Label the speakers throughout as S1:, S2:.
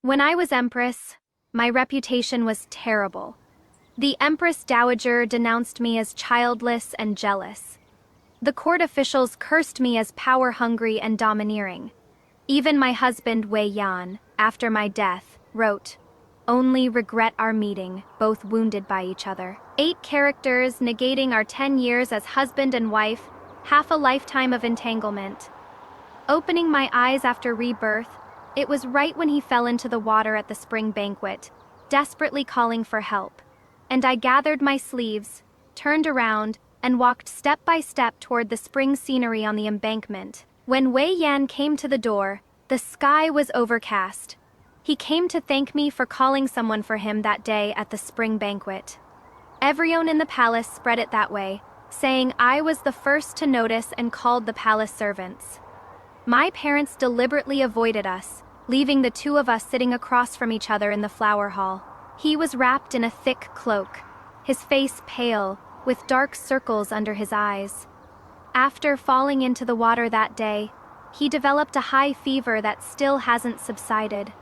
S1: When I was empress, my reputation was terrible. The Empress Dowager denounced me as childless and jealous. The court officials cursed me as power-hungry and domineering. Even my husband Wei Yan, after my death, wrote, "Only regret our meeting, both wounded by each other." 8 characters negating our 10 years as husband and wife, half a lifetime of entanglement. Opening my eyes after rebirth, it was right when he fell into the water at the spring banquet, desperately calling for help. And I gathered my sleeves, turned around, and walked step by step toward the spring scenery on the embankment. When Wei Yan came to the door, the sky was overcast. He came to thank me for calling someone for him that day at the spring banquet. Everyone in the palace spread it that way, saying I was the first to notice and called the palace servants. My parents deliberately avoided us, leaving the two of us sitting across from each other in the flower hall. He was wrapped in a thick cloak, his face pale, with dark circles under his eyes. After falling into the water that day, he developed a high fever that still hasn't subsided.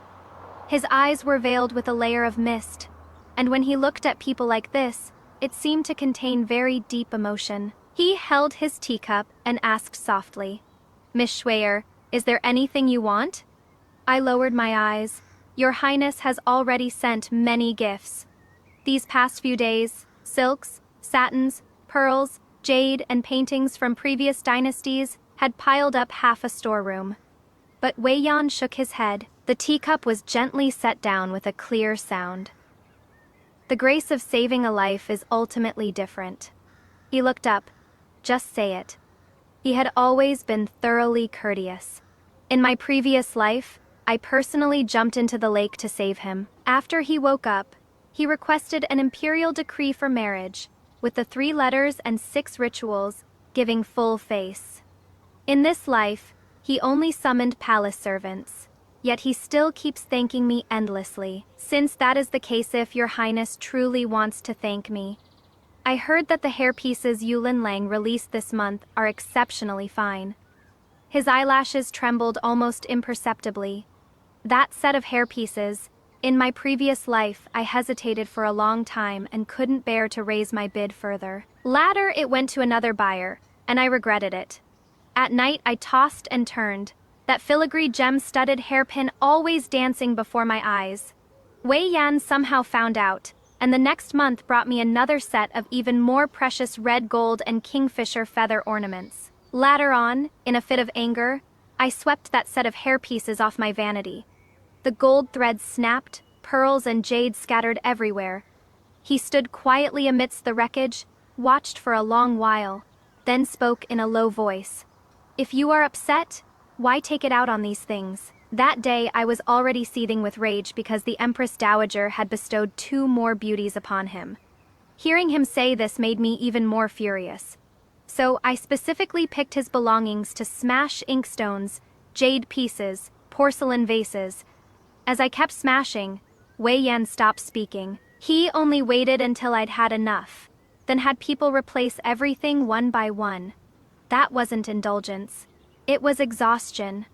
S1: His eyes were veiled with a layer of mist, and when he looked at people like this, it seemed to contain very deep emotion. He held his teacup and asked softly, "Miss Schweyer, is there anything you want?" I lowered my eyes. "Your Highness has already sent many gifts. These past few days, silks, satins, pearls, jade, and paintings from previous dynasties had piled up half a storeroom." But Wei Yan shook his head. The teacup was gently set down with a clear sound. "The grace of saving a life is ultimately different." He looked up. "Just say it." He had always been thoroughly courteous. In my previous life, I personally jumped into the lake to save him. After he woke up, he requested an imperial decree for marriage, with the 3 letters and 6 rituals, giving full face. In this life, he only summoned palace servants, yet he still keeps thanking me endlessly. Since that is the case, if your Highness truly wants to thank me. I heard that the hairpieces Yulin Lang released this month are exceptionally fine. His eyelashes trembled almost imperceptibly. That set of hairpieces, in my previous life, I hesitated for a long time and couldn't bear to raise my bid further. Later, it went to another buyer, and I regretted it. At night, I tossed and turned, that filigree gem-studded hairpin always dancing before my eyes. Wei Yan somehow found out, and the next month brought me another set of even more precious red gold and kingfisher feather ornaments. Later on, in a fit of anger, I swept that set of hairpieces off my vanity. The gold threads snapped, pearls and jade scattered everywhere. He stood quietly amidst the wreckage, watched for a long while, then spoke in a low voice. "If you are upset, why take it out on these things?" That day I was already seething with rage because the Empress Dowager had bestowed 2 more beauties upon him. Hearing him say this made me even more furious. So I specifically picked his belongings to smash inkstones, jade pieces, porcelain vases. As I kept smashing, Wei Yan stopped speaking. He only waited until I'd had enough, then had people replace everything one by one. That wasn't indulgence. It was exhaustion.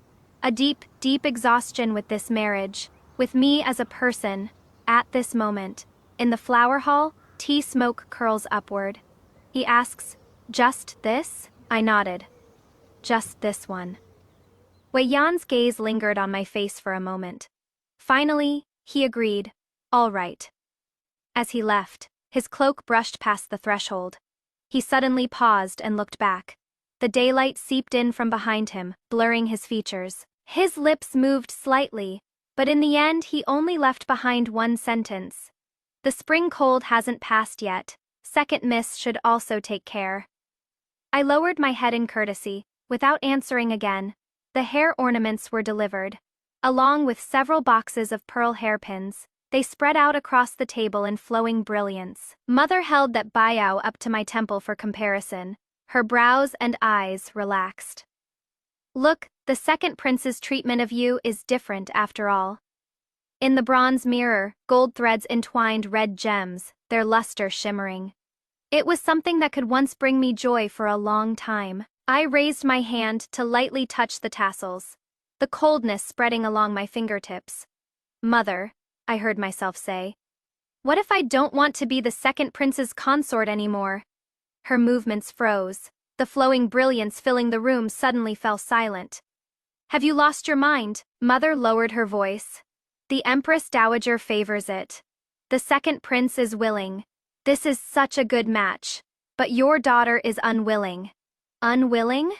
S1: A deep, deep exhaustion with this marriage, with me as a person, at this moment. In the flower hall, tea smoke curls upward. He asks, "Just this?" I nodded. "Just this one." Wei Yan's gaze lingered on my face for a moment. Finally, he agreed, "All right." As he left, his cloak brushed past the threshold. He suddenly paused and looked back. The daylight seeped in from behind him, blurring his features. His lips moved slightly, but in the end he only left behind one sentence. "The spring cold hasn't passed yet. Second miss should also take care." I lowered my head in courtesy, without answering again. The hair ornaments were delivered. Along with several boxes of pearl hairpins, they spread out across the table in flowing brilliance. Mother held that biao up to my temple for comparison. Her brows and eyes relaxed. "Look, the second prince's treatment of you is different after all." In the bronze mirror, gold threads entwined red gems, their luster shimmering. It was something that could once bring me joy for a long time. I raised my hand to lightly touch the tassels, the coldness spreading along my fingertips. Mother, I heard myself say. What if I don't want to be the second prince's consort anymore? Her movements froze. The flowing brilliance filling the room suddenly fell silent. Have you lost your mind? Mother lowered her voice. The Empress Dowager favors it. The second prince is willing. This is such a good match. But your daughter is unwilling. Unwilling?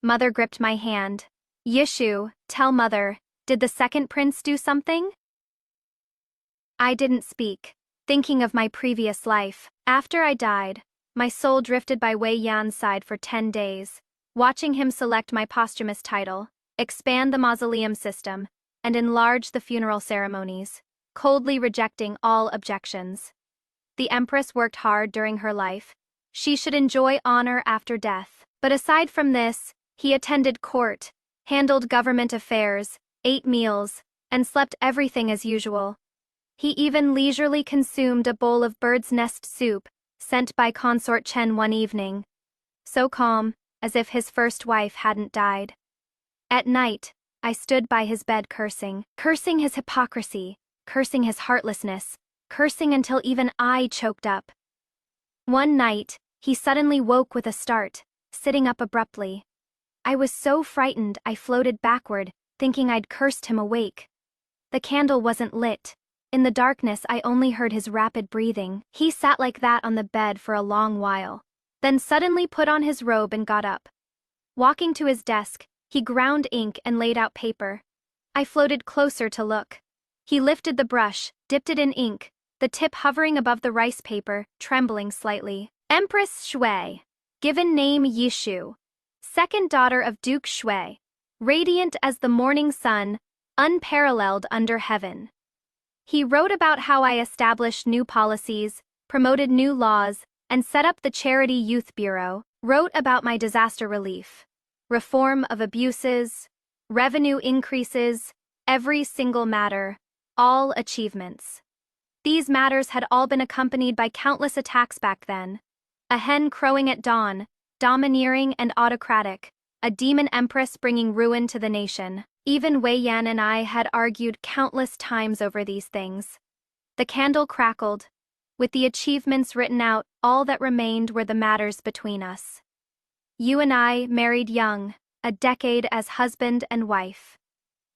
S1: Mother gripped my hand. Yishu, tell Mother, did the second prince do something? I didn't speak, thinking of my previous life. After I died, my soul drifted by Wei Yan's side for 10 days, watching him select my posthumous title, expand the mausoleum system, and enlarge the funeral ceremonies, coldly rejecting all objections. The Empress worked hard during her life. She should enjoy honor after death. But aside from this, he attended court, handled government affairs, ate meals, and slept everything as usual. He even leisurely consumed a bowl of bird's nest soup, sent by Consort Chen one evening. So calm, as if his first wife hadn't died. At night, I stood by his bed cursing his hypocrisy, cursing his heartlessness, cursing until even I choked up. One night, he suddenly woke with a start, sitting up abruptly. I was so frightened I floated backward, thinking I'd cursed him awake. The candle wasn't lit. In the darkness I only heard his rapid breathing. He sat like that on the bed for a long while, then suddenly put on his robe and got up. Walking to his desk, he ground ink and laid out paper. I floated closer to look. He lifted the brush, dipped it in ink, the tip hovering above the rice paper, trembling slightly. Empress Shui. Given name Yishu. Second daughter of Duke Shui. Radiant as the morning sun, unparalleled under heaven. He wrote about how I established new policies, promoted new laws, and set up the Charity Youth Bureau, wrote about my disaster relief, reform of abuses, revenue increases, every single matter, all achievements. These matters had all been accompanied by countless attacks back then. A hen crowing at dawn, domineering and autocratic, a demon empress bringing ruin to the nation. Even Wei Yan and I had argued countless times over these things. The candle crackled. With the achievements written out, all that remained were the matters between us. You and I married young, a decade as husband and wife.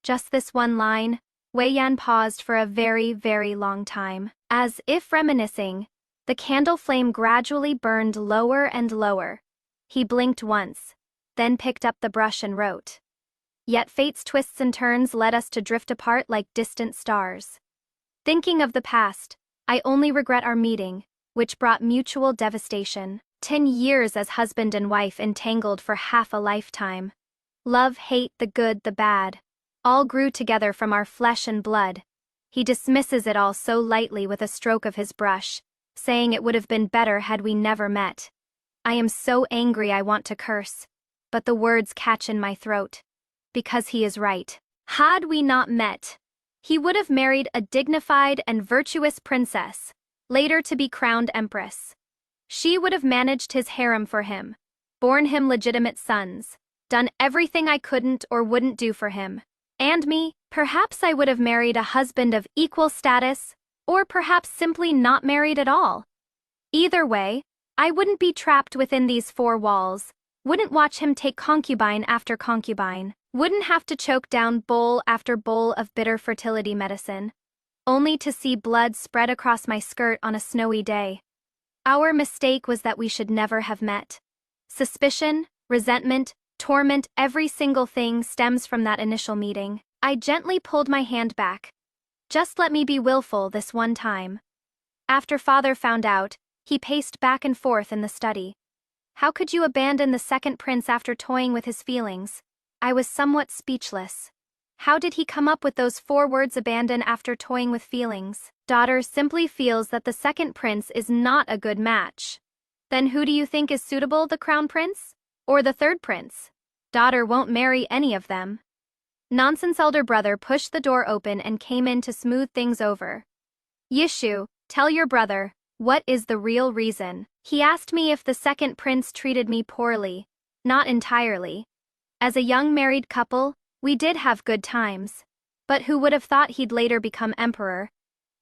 S1: Just this one line. Wei Yan paused for a very, very long time. As if reminiscing, the candle flame gradually burned lower and lower. He blinked once, then picked up the brush and wrote. Yet fate's twists and turns led us to drift apart like distant stars. Thinking of the past, I only regret our meeting, which brought mutual devastation. 10 years as husband and wife entangled for half a lifetime. Love, hate, the good, the bad. All grew together from our flesh and blood. He dismisses it all so lightly with a stroke of his brush, saying it would have been better had we never met. I am so angry I want to curse, but the words catch in my throat. Because he is right. Had we not met, he would have married a dignified and virtuous princess, later to be crowned empress. She would have managed his harem for him, borne him legitimate sons, done everything I couldn't or wouldn't do for him. And me, perhaps I would have married a husband of equal status, or perhaps simply not married at all. Either way, I wouldn't be trapped within these 4 walls, wouldn't watch him take concubine after concubine, wouldn't have to choke down bowl after bowl of bitter fertility medicine, only to see blood spread across my skirt on a snowy day. Our mistake was that we should never have met. Suspicion, resentment, torment, every single thing stems from that initial meeting. I gently pulled my hand back. Just let me be willful this one time. After father found out, he paced back and forth in the study. How could you abandon the second prince after toying with his feelings? I was somewhat speechless. How did he come up with those 4 words, abandon after toying with feelings? Daughter simply feels that the second prince is not a good match. Then who do you think is suitable, the crown prince? Or the third prince? Daughter won't marry any of them. Nonsense. Elder brother pushed the door open and came in to smooth things over. Yishu, tell your brother, what is the real reason? He asked me if the second prince treated me poorly. Not entirely. As a young married couple, we did have good times. but who would have thought he'd later become emperor?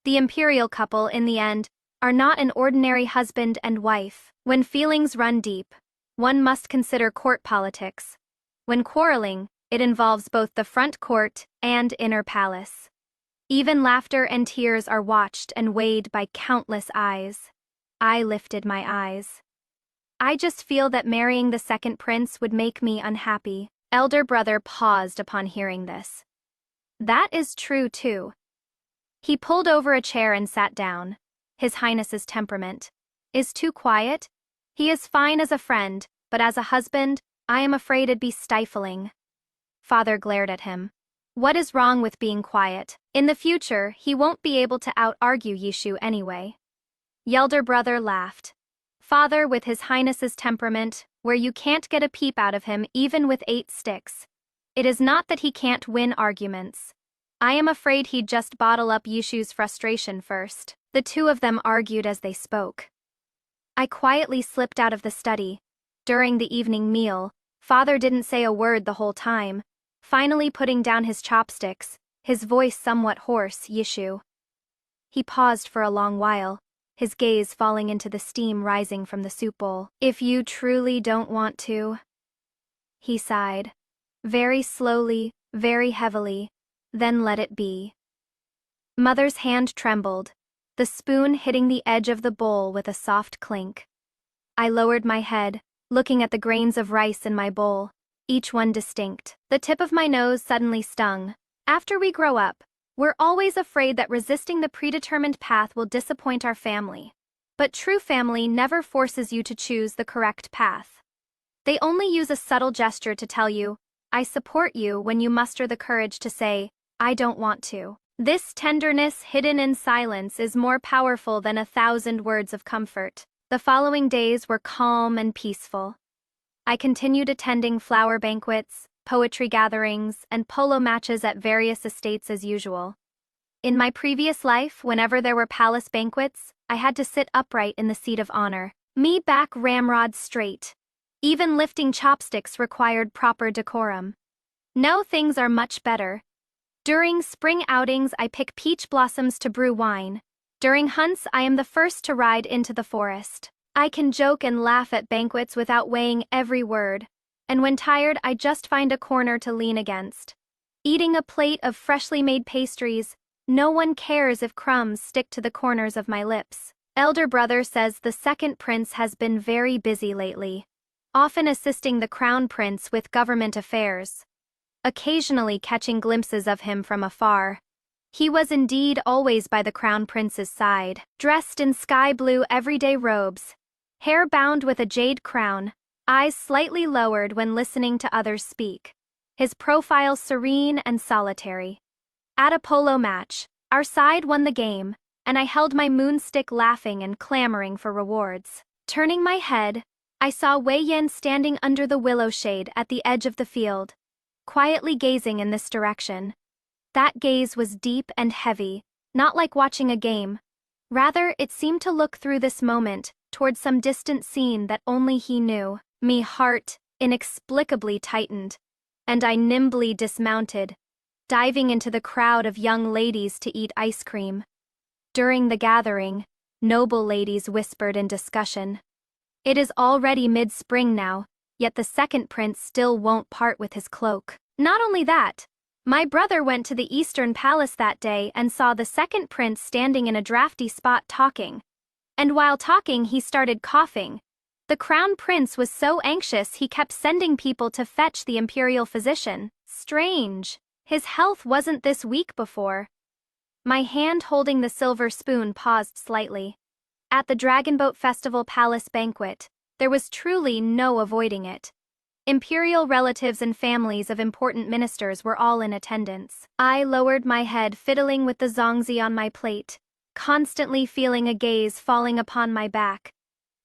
S1: The imperial couple, in the end, are not an ordinary husband and wife. When feelings run deep, one must consider court politics. When quarreling, it involves both the front court and inner palace. Even laughter and tears are watched and weighed by countless eyes. I lifted my eyes. I just feel that marrying the second prince would make me unhappy. Elder brother paused upon hearing this. That is true too. He pulled over a chair and sat down. His Highness's temperament is too quiet. He is fine as a friend, but as a husband, I am afraid it'd be stifling. Father glared at him. What is wrong with being quiet? In the future, he won't be able to out-argue Yishu anyway. Elder brother laughed. Father, with his Highness's temperament, where you can't get a peep out of him even with 8 sticks. It is not that he can't win arguments. I am afraid he'd just bottle up Yishu's frustration first. The two of them argued as they spoke. I quietly slipped out of the study. During the evening meal, Father didn't say a word the whole time, finally putting down his chopsticks, his voice somewhat hoarse. Yishu. He paused for a long while, his gaze falling into the steam rising from the soup bowl. If you truly don't want to, he sighed. Very slowly, very heavily, then let it be. Mother's hand trembled, the spoon hitting the edge of the bowl with a soft clink. I lowered my head, looking at the grains of rice in my bowl, each one distinct. The tip of my nose suddenly stung. After we grow up, we're always afraid that resisting the predetermined path will disappoint our family. But true family never forces you to choose the correct path. They only use a subtle gesture to tell you, I support you, when you muster the courage to say, I don't want to. This tenderness hidden in silence is more powerful than 1,000 words of comfort. The following days were calm and peaceful. I continued attending flower banquets, poetry gatherings, and polo matches at various estates as usual. In my previous life, whenever there were palace banquets, I had to sit upright in the seat of honor, me back ramrod straight. Even lifting chopsticks required proper decorum. Now things are much better. During spring outings, I pick peach blossoms to brew wine. During hunts, I am the first to ride into the forest. I can joke and laugh at banquets without weighing every word, and when tired, I just find a corner to lean against. Eating a plate of freshly made pastries, no one cares if crumbs stick to the corners of my lips. Elder brother says the second prince has been very busy lately, often assisting the crown prince with government affairs, occasionally catching glimpses of him from afar. He was indeed always by the crown prince's side, dressed in sky blue everyday robes, hair bound with a jade crown, eyes slightly lowered when listening to others speak, his profile serene and solitary. At a polo match, our side won the game, and I held my moonstick laughing and clamoring for rewards. Turning my head, I saw Wei Yan standing under the willow shade at the edge of the field, quietly gazing in this direction. That gaze was deep and heavy, not like watching a game. Rather, it seemed to look through this moment, toward some distant scene that only he knew. Me heart inexplicably tightened, and I nimbly dismounted, diving into the crowd of young ladies to eat ice cream. During the gathering, noble ladies whispered in discussion. It is already mid-spring now, yet the second prince still won't part with his cloak. Not only that, my brother went to the Eastern Palace that day and saw the second prince standing in a drafty spot talking. And while talking, he started coughing. The crown prince was so anxious he kept sending people to fetch the imperial physician. Strange. His health wasn't this weak before. My hand holding the silver spoon paused slightly. At the Dragonboat Festival Palace banquet, there was truly no avoiding it. Imperial relatives and families of important ministers were all in attendance. I lowered my head, fiddling with the zongzi on my plate, constantly feeling a gaze falling upon my back.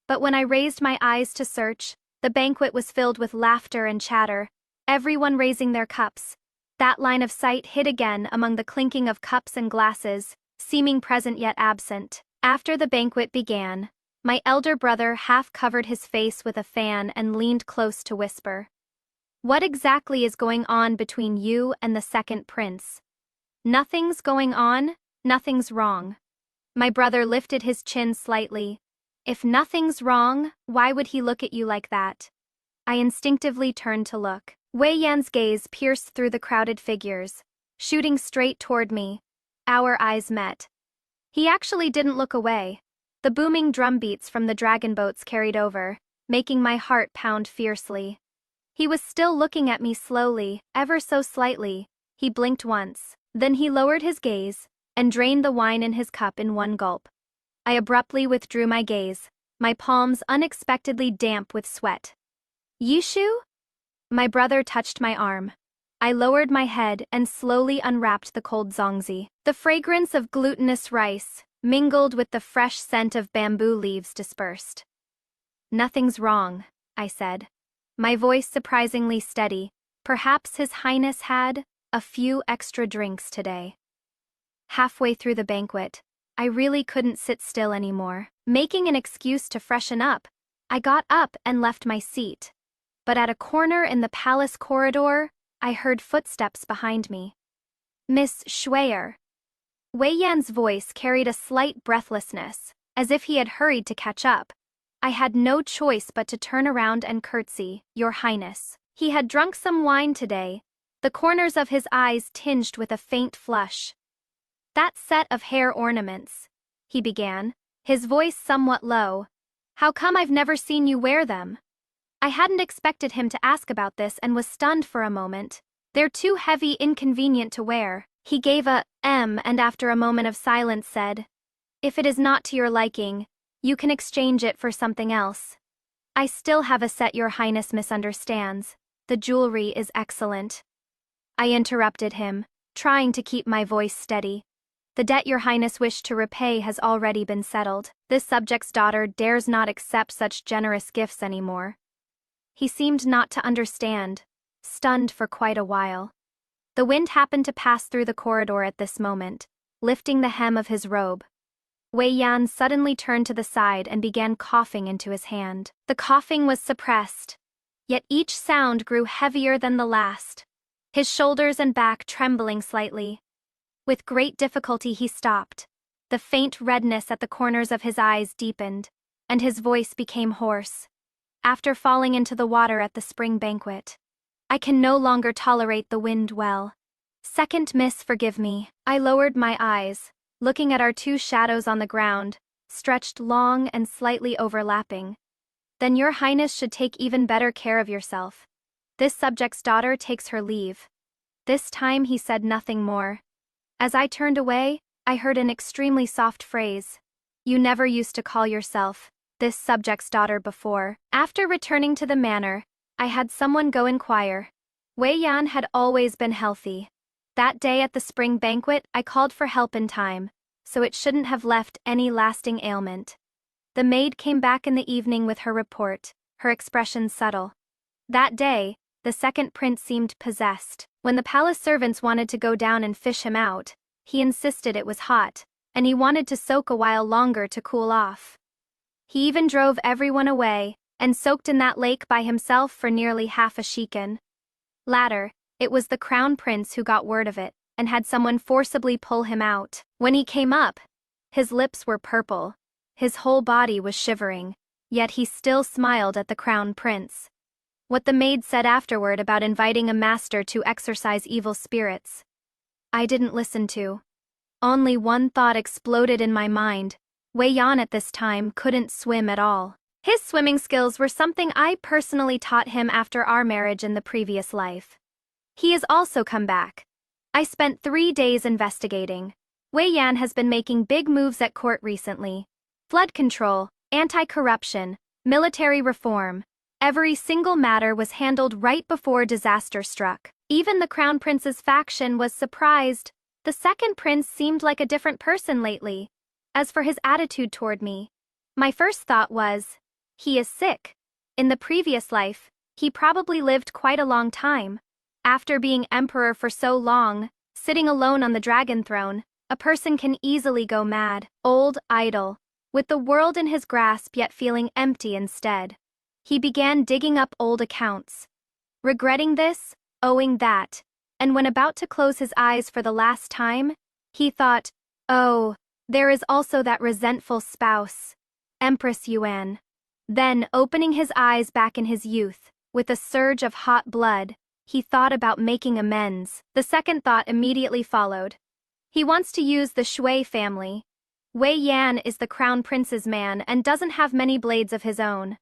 S1: But when I raised my eyes to search, the banquet was filled with laughter and chatter, everyone raising their cups. That line of sight hid again among the clinking of cups and glasses, seeming present yet absent. After the banquet began, my elder brother half covered his face with a fan and leaned close to whisper. What exactly is going on between you and the second prince? Nothing's going on, nothing's wrong. My brother lifted his chin slightly. If nothing's wrong, why would he look at you like that? I instinctively turned to look. Wei Yan's gaze pierced through the crowded figures, shooting straight toward me. Our eyes met. He actually didn't look away. The booming drum beats from the dragon boats carried over, making my heart pound fiercely. He was still looking at me slowly, ever so slightly. He blinked once, then he lowered his gaze and drained the wine in his cup in one gulp. I abruptly withdrew my gaze, my palms unexpectedly damp with sweat. Yishu? My brother touched my arm. I lowered my head and slowly unwrapped the cold zongzi. The fragrance of glutinous rice, mingled with the fresh scent of bamboo leaves, dispersed. Nothing's wrong, I said. My voice surprisingly steady. Perhaps His Highness had a few extra drinks today. Halfway through the banquet, I really couldn't sit still anymore. Making an excuse to freshen up, I got up and left my seat. But at a corner in the palace corridor, I heard footsteps behind me. Miss Schweyer. Wei Yan's voice carried a slight breathlessness, as if he had hurried to catch up. I had no choice but to turn around and curtsy, Your Highness. He had drunk some wine today, the corners of his eyes tinged with a faint flush. That set of hair ornaments, he began, his voice somewhat low. How come I've never seen you wear them? I hadn't expected him to ask about this and was stunned for a moment. They're too heavy, inconvenient to wear. He gave a and after a moment of silence said, If it is not to your liking, you can exchange it for something else. I still have a set Your Highness misunderstands. The jewelry is excellent. I interrupted him, trying to keep my voice steady. The debt Your Highness wished to repay has already been settled. This subject's daughter dares not accept such generous gifts anymore. He seemed not to understand, stunned for quite a while. The wind happened to pass through the corridor at this moment, lifting the hem of his robe. Wei Yan suddenly turned to the side and began coughing into his hand. The coughing was suppressed, yet each sound grew heavier than the last, his shoulders and back trembling slightly. With great difficulty he stopped. The faint redness at the corners of his eyes deepened, and his voice became hoarse. After falling into the water at the spring banquet, I can no longer tolerate the wind well. Second miss, forgive me. I lowered my eyes, looking at our two shadows on the ground, stretched long and slightly overlapping. Then Your Highness should take even better care of yourself. This subject's daughter takes her leave. This time he said nothing more. As I turned away, I heard an extremely soft phrase. You never used to call yourself this subject's daughter before. After returning to the manor, I had someone go inquire. Wei Yan had always been healthy. That day at the spring banquet, I called for help in time, so it shouldn't have left any lasting ailment. The maid came back in the evening with her report, her expression subtle. That day, the second prince seemed possessed. When the palace servants wanted to go down and fish him out, he insisted it was hot, and he wanted to soak a while longer to cool off. He even drove everyone away, and soaked in that lake by himself for nearly half a shikan. Later, it was the crown prince who got word of it, and had someone forcibly pull him out. When he came up, his lips were purple, his whole body was shivering, yet he still smiled at the crown prince. What the maid said afterward about inviting a master to exorcise evil spirits, I didn't listen to. Only one thought exploded in my mind. Wei Yan at this time couldn't swim at all. His swimming skills were something I personally taught him after our marriage in the previous life. He has also come back. I spent 3 days investigating. Wei Yan has been making big moves at court recently. Flood control, anti-corruption, military reform. Every single matter was handled right before disaster struck. Even the crown prince's faction was surprised. The second prince seemed like a different person lately. As for his attitude toward me, my first thought was, he is sick. In the previous life, he probably lived quite a long time. After being emperor for so long, sitting alone on the dragon throne, a person can easily go mad, old, idle, with the world in his grasp yet feeling empty instead. He began digging up old accounts. Regretting this, owing that, and when about to close his eyes for the last time, he thought, "Oh, there is also that resentful spouse, Empress Yuan." Then, opening his eyes back in his youth, with a surge of hot blood, he thought about making amends. The second thought immediately followed. He wants to use the Shui family. Wei Yan is the crown prince's man and doesn't have many blades of his own.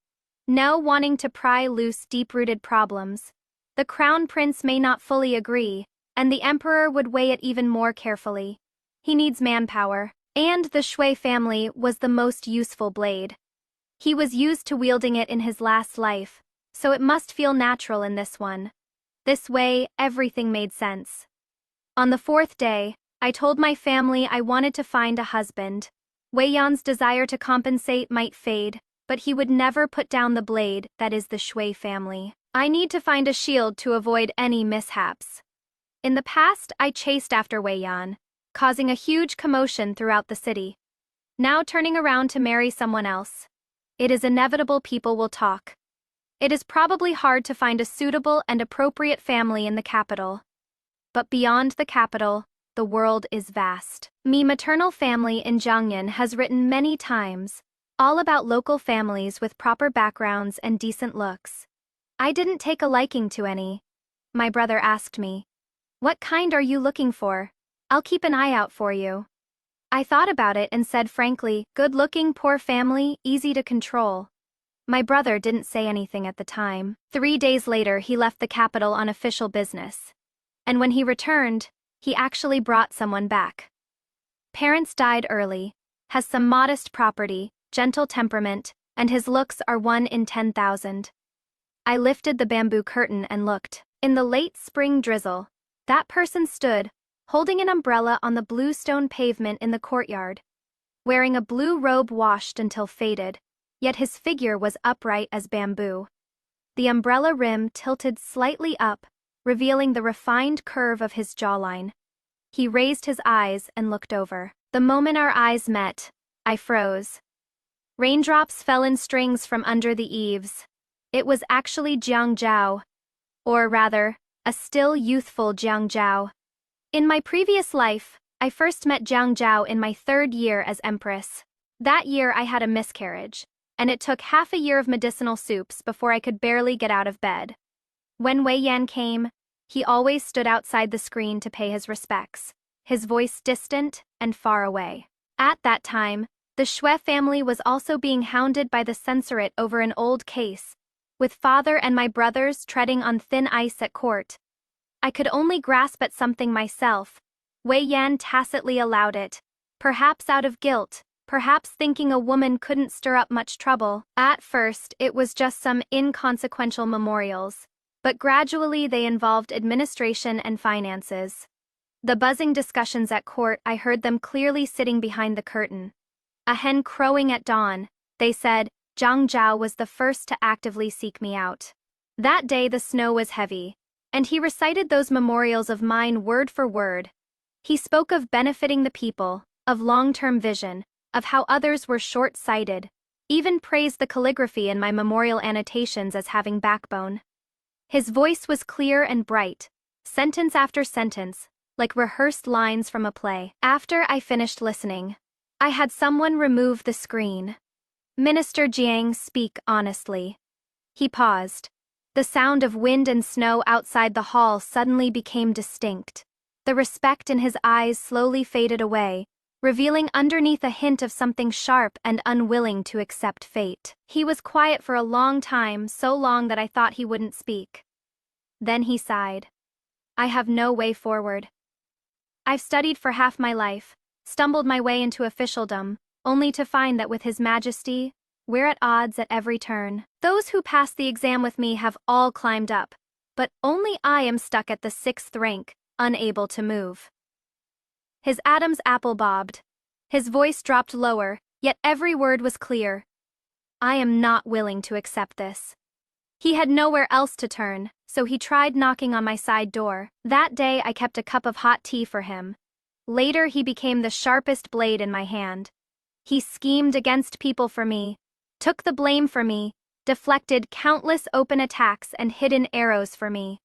S1: Now wanting to pry loose deep-rooted problems, the crown prince may not fully agree, and the emperor would weigh it even more carefully. He needs manpower, and the Shui family was the most useful blade. He was used to wielding it in his last life, so it must feel natural in this one. This way, everything made sense. On the fourth day, I told my family I wanted to find a husband. Wei Yan's desire to compensate might fade, but he would never put down the blade that is the Shui family. I need to find a shield to avoid any mishaps. In the past, I chased after Wei Yan, causing a huge commotion throughout the city. Now turning around to marry someone else. It is inevitable people will talk. It is probably hard to find a suitable and appropriate family in the capital. But beyond the capital, the world is vast. My maternal family in Jiangyan has written many times, all about local families with proper backgrounds and decent looks. I didn't take a liking to any. My brother asked me, "What kind are you looking for? I'll keep an eye out for you." I thought about it and said frankly, good-looking, poor family, easy to control. My brother didn't say anything at the time. 3 days later, he left the capital on official business. And when he returned, he actually brought someone back. Parents died early, has some modest property, gentle temperament, and his looks are 1 in 10,000. I lifted the bamboo curtain and looked. In the late spring drizzle, that person stood, holding an umbrella on the blue stone pavement in the courtyard. Wearing a blue robe washed until faded, yet his figure was upright as bamboo. The umbrella rim tilted slightly up, revealing the refined curve of his jawline. He raised his eyes and looked over. The moment our eyes met, I froze. Raindrops fell in strings from under the eaves. It was actually Jiang Zhao. Or rather, a still youthful Jiang Zhao. In my previous life, I first met Jiang Zhao in my 3rd year as empress. That year I had a miscarriage, and it took half a year of medicinal soups before I could barely get out of bed. When Wei Yan came, he always stood outside the screen to pay his respects, his voice distant and far away. At that time, the Shui family was also being hounded by the censorate over an old case, with father and my brothers treading on thin ice at court. I could only grasp at something myself. Wei Yan tacitly allowed it, perhaps out of guilt, perhaps thinking a woman couldn't stir up much trouble. At first, it was just some inconsequential memorials, but gradually they involved administration and finances. The buzzing discussions at court, I heard them clearly sitting behind the curtain. A hen crowing at dawn, they said, Jiang Zhao was the first to actively seek me out. That day the snow was heavy, and he recited those memorials of mine word for word. He spoke of benefiting the people, of long-term vision, of how others were short-sighted, even praised the calligraphy in my memorial annotations as having backbone. His voice was clear and bright, sentence after sentence, like rehearsed lines from a play. After I finished listening, I had someone remove the screen. Minister Jiang, speak honestly. He paused. The sound of wind and snow outside the hall suddenly became distinct. The respect in his eyes slowly faded away, revealing underneath a hint of something sharp and unwilling to accept fate. He was quiet for a long time, so long that I thought he wouldn't speak. Then he sighed. I have no way forward. I've studied for half my life, stumbled my way into officialdom, only to find that with His Majesty, we're at odds at every turn. Those who passed the exam with me have all climbed up, but only I am stuck at the 6th rank, unable to move. His Adam's apple bobbed. His voice dropped lower, yet every word was clear. I am not willing to accept this. He had nowhere else to turn, so he tried knocking on my side door. That day I kept a cup of hot tea for him. Later he became the sharpest blade in my hand. He schemed against people for me, took the blame for me, deflected countless open attacks and hidden arrows for me.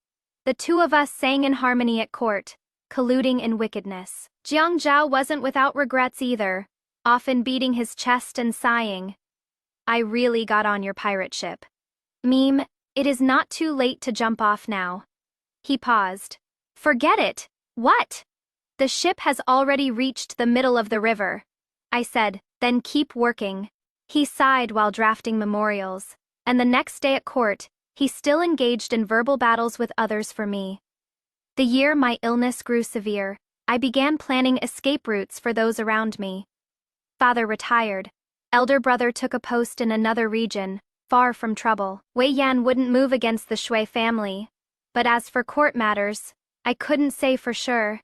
S1: The two of us sang in harmony at court, colluding in wickedness. Jiang Zhao wasn't without regrets either, often beating his chest and sighing. I really got on your pirate ship. Meme, it is not too late to jump off now. He paused. Forget it. What? The ship has already reached the middle of the river. I said, then keep working. He sighed while drafting memorials, and the next day at court, he still engaged in verbal battles with others for me. The year my illness grew severe, I began planning escape routes for those around me. Father retired. Elder brother took a post in another region, far from trouble. Wei Yan wouldn't move against the Shui family. But as for court matters, I couldn't say for sure.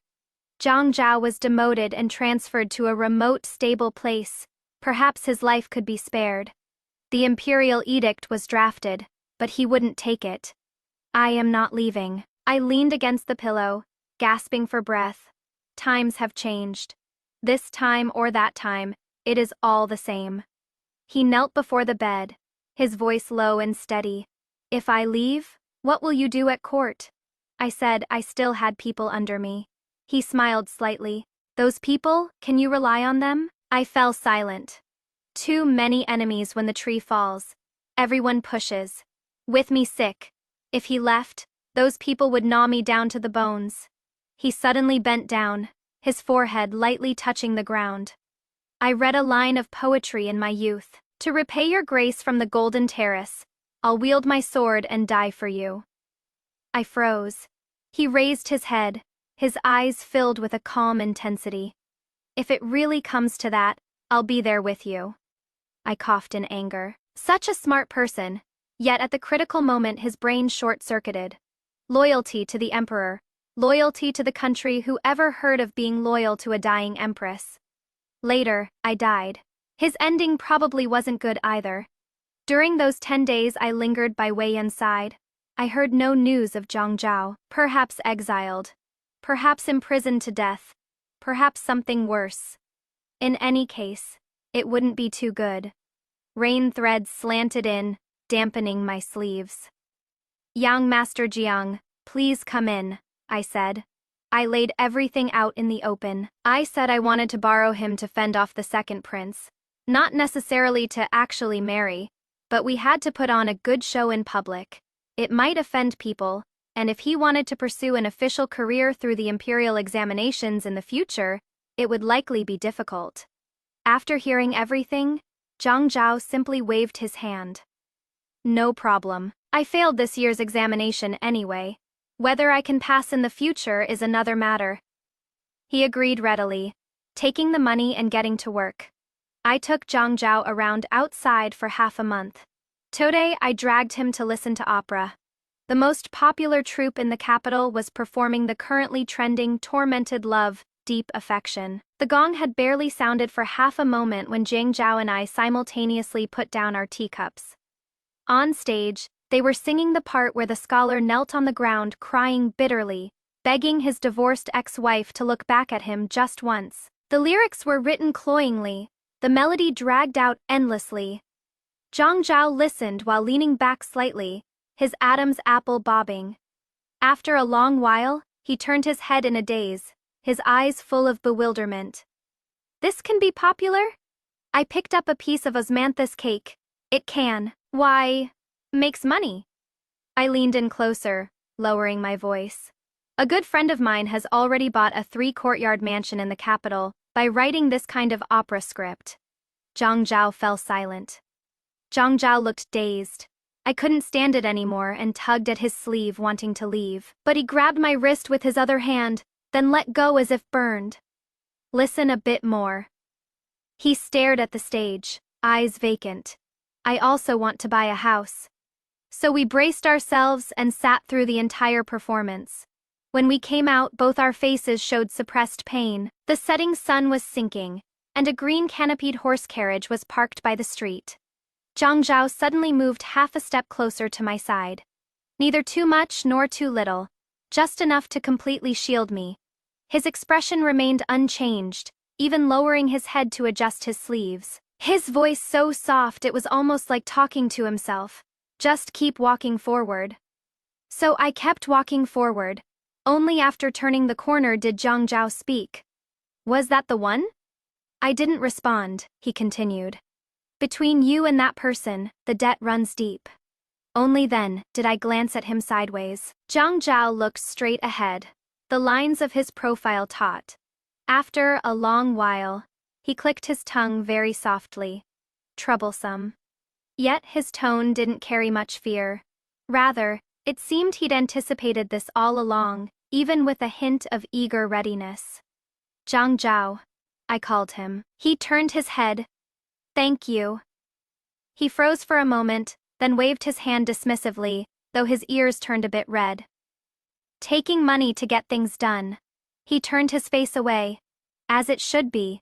S1: Zhang Zhao was demoted and transferred to a remote, stable place. Perhaps his life could be spared. The imperial edict was drafted, but he wouldn't take it. I am not leaving. I leaned against the pillow, gasping for breath. Times have changed. This time or that time, it is all the same. He knelt before the bed, his voice low and steady. If I leave, what will you do at court? I said I still had people under me. He smiled slightly. Those people, can you rely on them? I fell silent. Too many enemies when the tree falls. Everyone pushes. With me sick. If he left, those people would gnaw me down to the bones. He suddenly bent down, his forehead lightly touching the ground. I read a line of poetry in my youth. To repay your grace from the golden terrace, I'll wield my sword and die for you. I froze. He raised his head, his eyes filled with a calm intensity. If it really comes to that, I'll be there with you. I coughed in anger. Such a smart person, yet at the critical moment his brain short-circuited. Loyalty to the emperor, loyalty to the country. Who ever heard of being loyal to a dying empress? Later, I died. His ending probably wasn't good either. During those 10 days I lingered by Wei Yan's side. I heard no news of Zhang Zhao, perhaps exiled, perhaps imprisoned to death, perhaps something worse. In any case, it wouldn't be too good. Rain threads slanted in, dampening my sleeves. Young Master Jiang, please come in, I said. I laid everything out in the open. I said I wanted to borrow him to fend off the second prince. Not necessarily to actually marry, but we had to put on a good show in public. It might offend people, and if he wanted to pursue an official career through the imperial examinations in the future, it would likely be difficult. After hearing everything, Zhang Zhao simply waved his hand. No problem. I failed this year's examination anyway. Whether I can pass in the future is another matter. He agreed readily, taking the money and getting to work. I took Zhang Zhao around outside for half a month. Today I dragged him to listen to opera. The most popular troupe in the capital was performing the currently trending Tormented Love, Deep Affection. The gong had barely sounded for half a moment when Jiang Zhao and I simultaneously put down our teacups. On stage, they were singing the part where the scholar knelt on the ground crying bitterly, begging his divorced ex-wife to look back at him just once. The lyrics were written cloyingly, the melody dragged out endlessly. Zhang Zhao listened while leaning back slightly, his Adam's apple bobbing. After a long while, he turned his head in a daze, his eyes full of bewilderment. This can be popular? I picked up a piece of osmanthus cake. It can. Why, makes money. I leaned in closer, lowering my voice. A good friend of mine has already bought a 3-courtyard mansion in the capital by writing this kind of opera script. Zhang Zhao fell silent. Zhang Zhao looked dazed. I couldn't stand it anymore and tugged at his sleeve, wanting to leave. But he grabbed my wrist with his other hand, then let go as if burned. Listen a bit more. He stared at the stage, eyes vacant. I also want to buy a house. So we braced ourselves and sat through the entire performance. When we came out, both our faces showed suppressed pain. The setting sun was sinking, and a green canopied horse carriage was parked by the street. Zhang Zhao suddenly moved half a step closer to my side. Neither too much nor too little, just enough to completely shield me. His expression remained unchanged, even lowering his head to adjust his sleeves. His voice so soft it was almost like talking to himself. Just keep walking forward. So I kept walking forward. Only after turning the corner did Zhang Zhao speak. Was that the one? I didn't respond, he continued. Between you and that person, the debt runs deep. Only then did I glance at him sideways. Zhang Zhao looked straight ahead. The lines of his profile taut. After a long while, he clicked his tongue very softly. Troublesome. Yet his tone didn't carry much fear. Rather, it seemed he'd anticipated this all along, even with a hint of eager readiness. Zhang Zhao, I called him. He turned his head. Thank you. He froze for a moment, then waved his hand dismissively, though his ears turned a bit red. Taking money to get things done. He turned his face away. As it should be.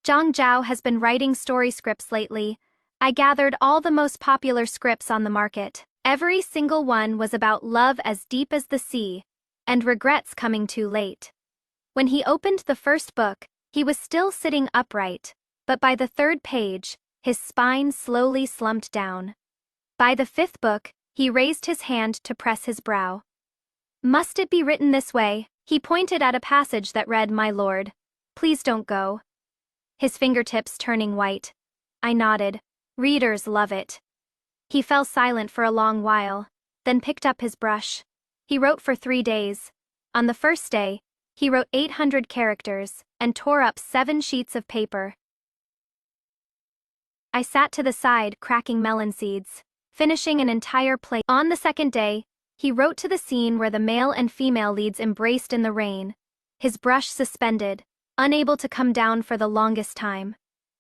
S1: Zhang Zhao has been writing story scripts lately. I gathered all the most popular scripts on the market. Every single one was about love as deep as the sea, and regrets coming too late. When he opened the first book, he was still sitting upright, but by the third page, his spine slowly slumped down. By the fifth book, he raised his hand to press his brow. Must it be written this way? He pointed at a passage that read, My lord, please don't go. His fingertips turning white. I nodded. Readers love it. He fell silent for a long while, then picked up his brush. He wrote for 3 days. On the first day, he wrote 800 characters and tore up 7 sheets of paper. I sat to the side, cracking melon seeds, finishing an entire plate. On the second day, he wrote to the scene where the male and female leads embraced in the rain, his brush suspended, unable to come down for the longest time.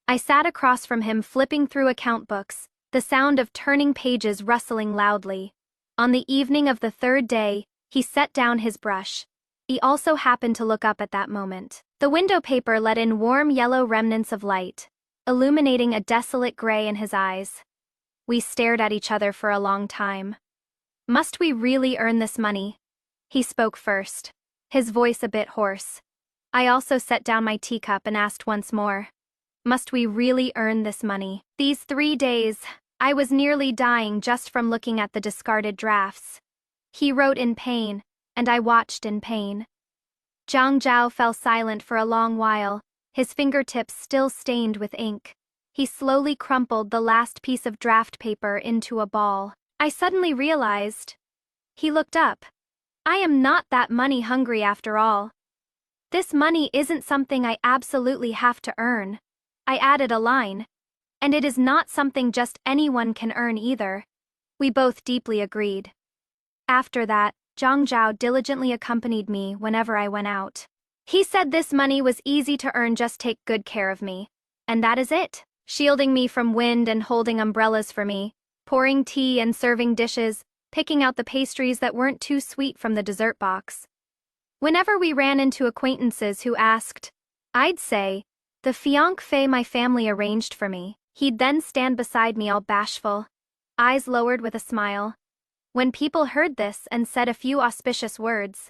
S1: I sat across from him flipping through account books, the sound of turning pages rustling loudly. On the evening of the third day, he set down his brush. He also happened to look up at that moment. The window paper let in warm yellow remnants of light, illuminating a desolate gray in his eyes. We stared at each other for a long time. Must we really earn this money? He spoke first, his voice a bit hoarse. I also set down my teacup and asked once more. Must we really earn this money? These 3 days, I was nearly dying just from looking at the discarded drafts. He wrote in pain, and I watched in pain. Zhang Zhao fell silent for a long while, his fingertips still stained with ink. He slowly crumpled the last piece of draft paper into a ball. I suddenly realized. He looked up. I am not that money hungry after all. This money isn't something I absolutely have to earn. I added a line. And it is not something just anyone can earn either. We both deeply agreed. After that, Zhang Zhao diligently accompanied me whenever I went out. He said this money was easy to earn, just take good care of me. And that is it. Shielding me from wind and holding umbrellas for me, pouring tea and serving dishes, picking out the pastries that weren't too sweet from the dessert box. Whenever we ran into acquaintances who asked, I'd say, the fiancé my family arranged for me. He'd then stand beside me all bashful, eyes lowered with a smile. When people heard this and said a few auspicious words,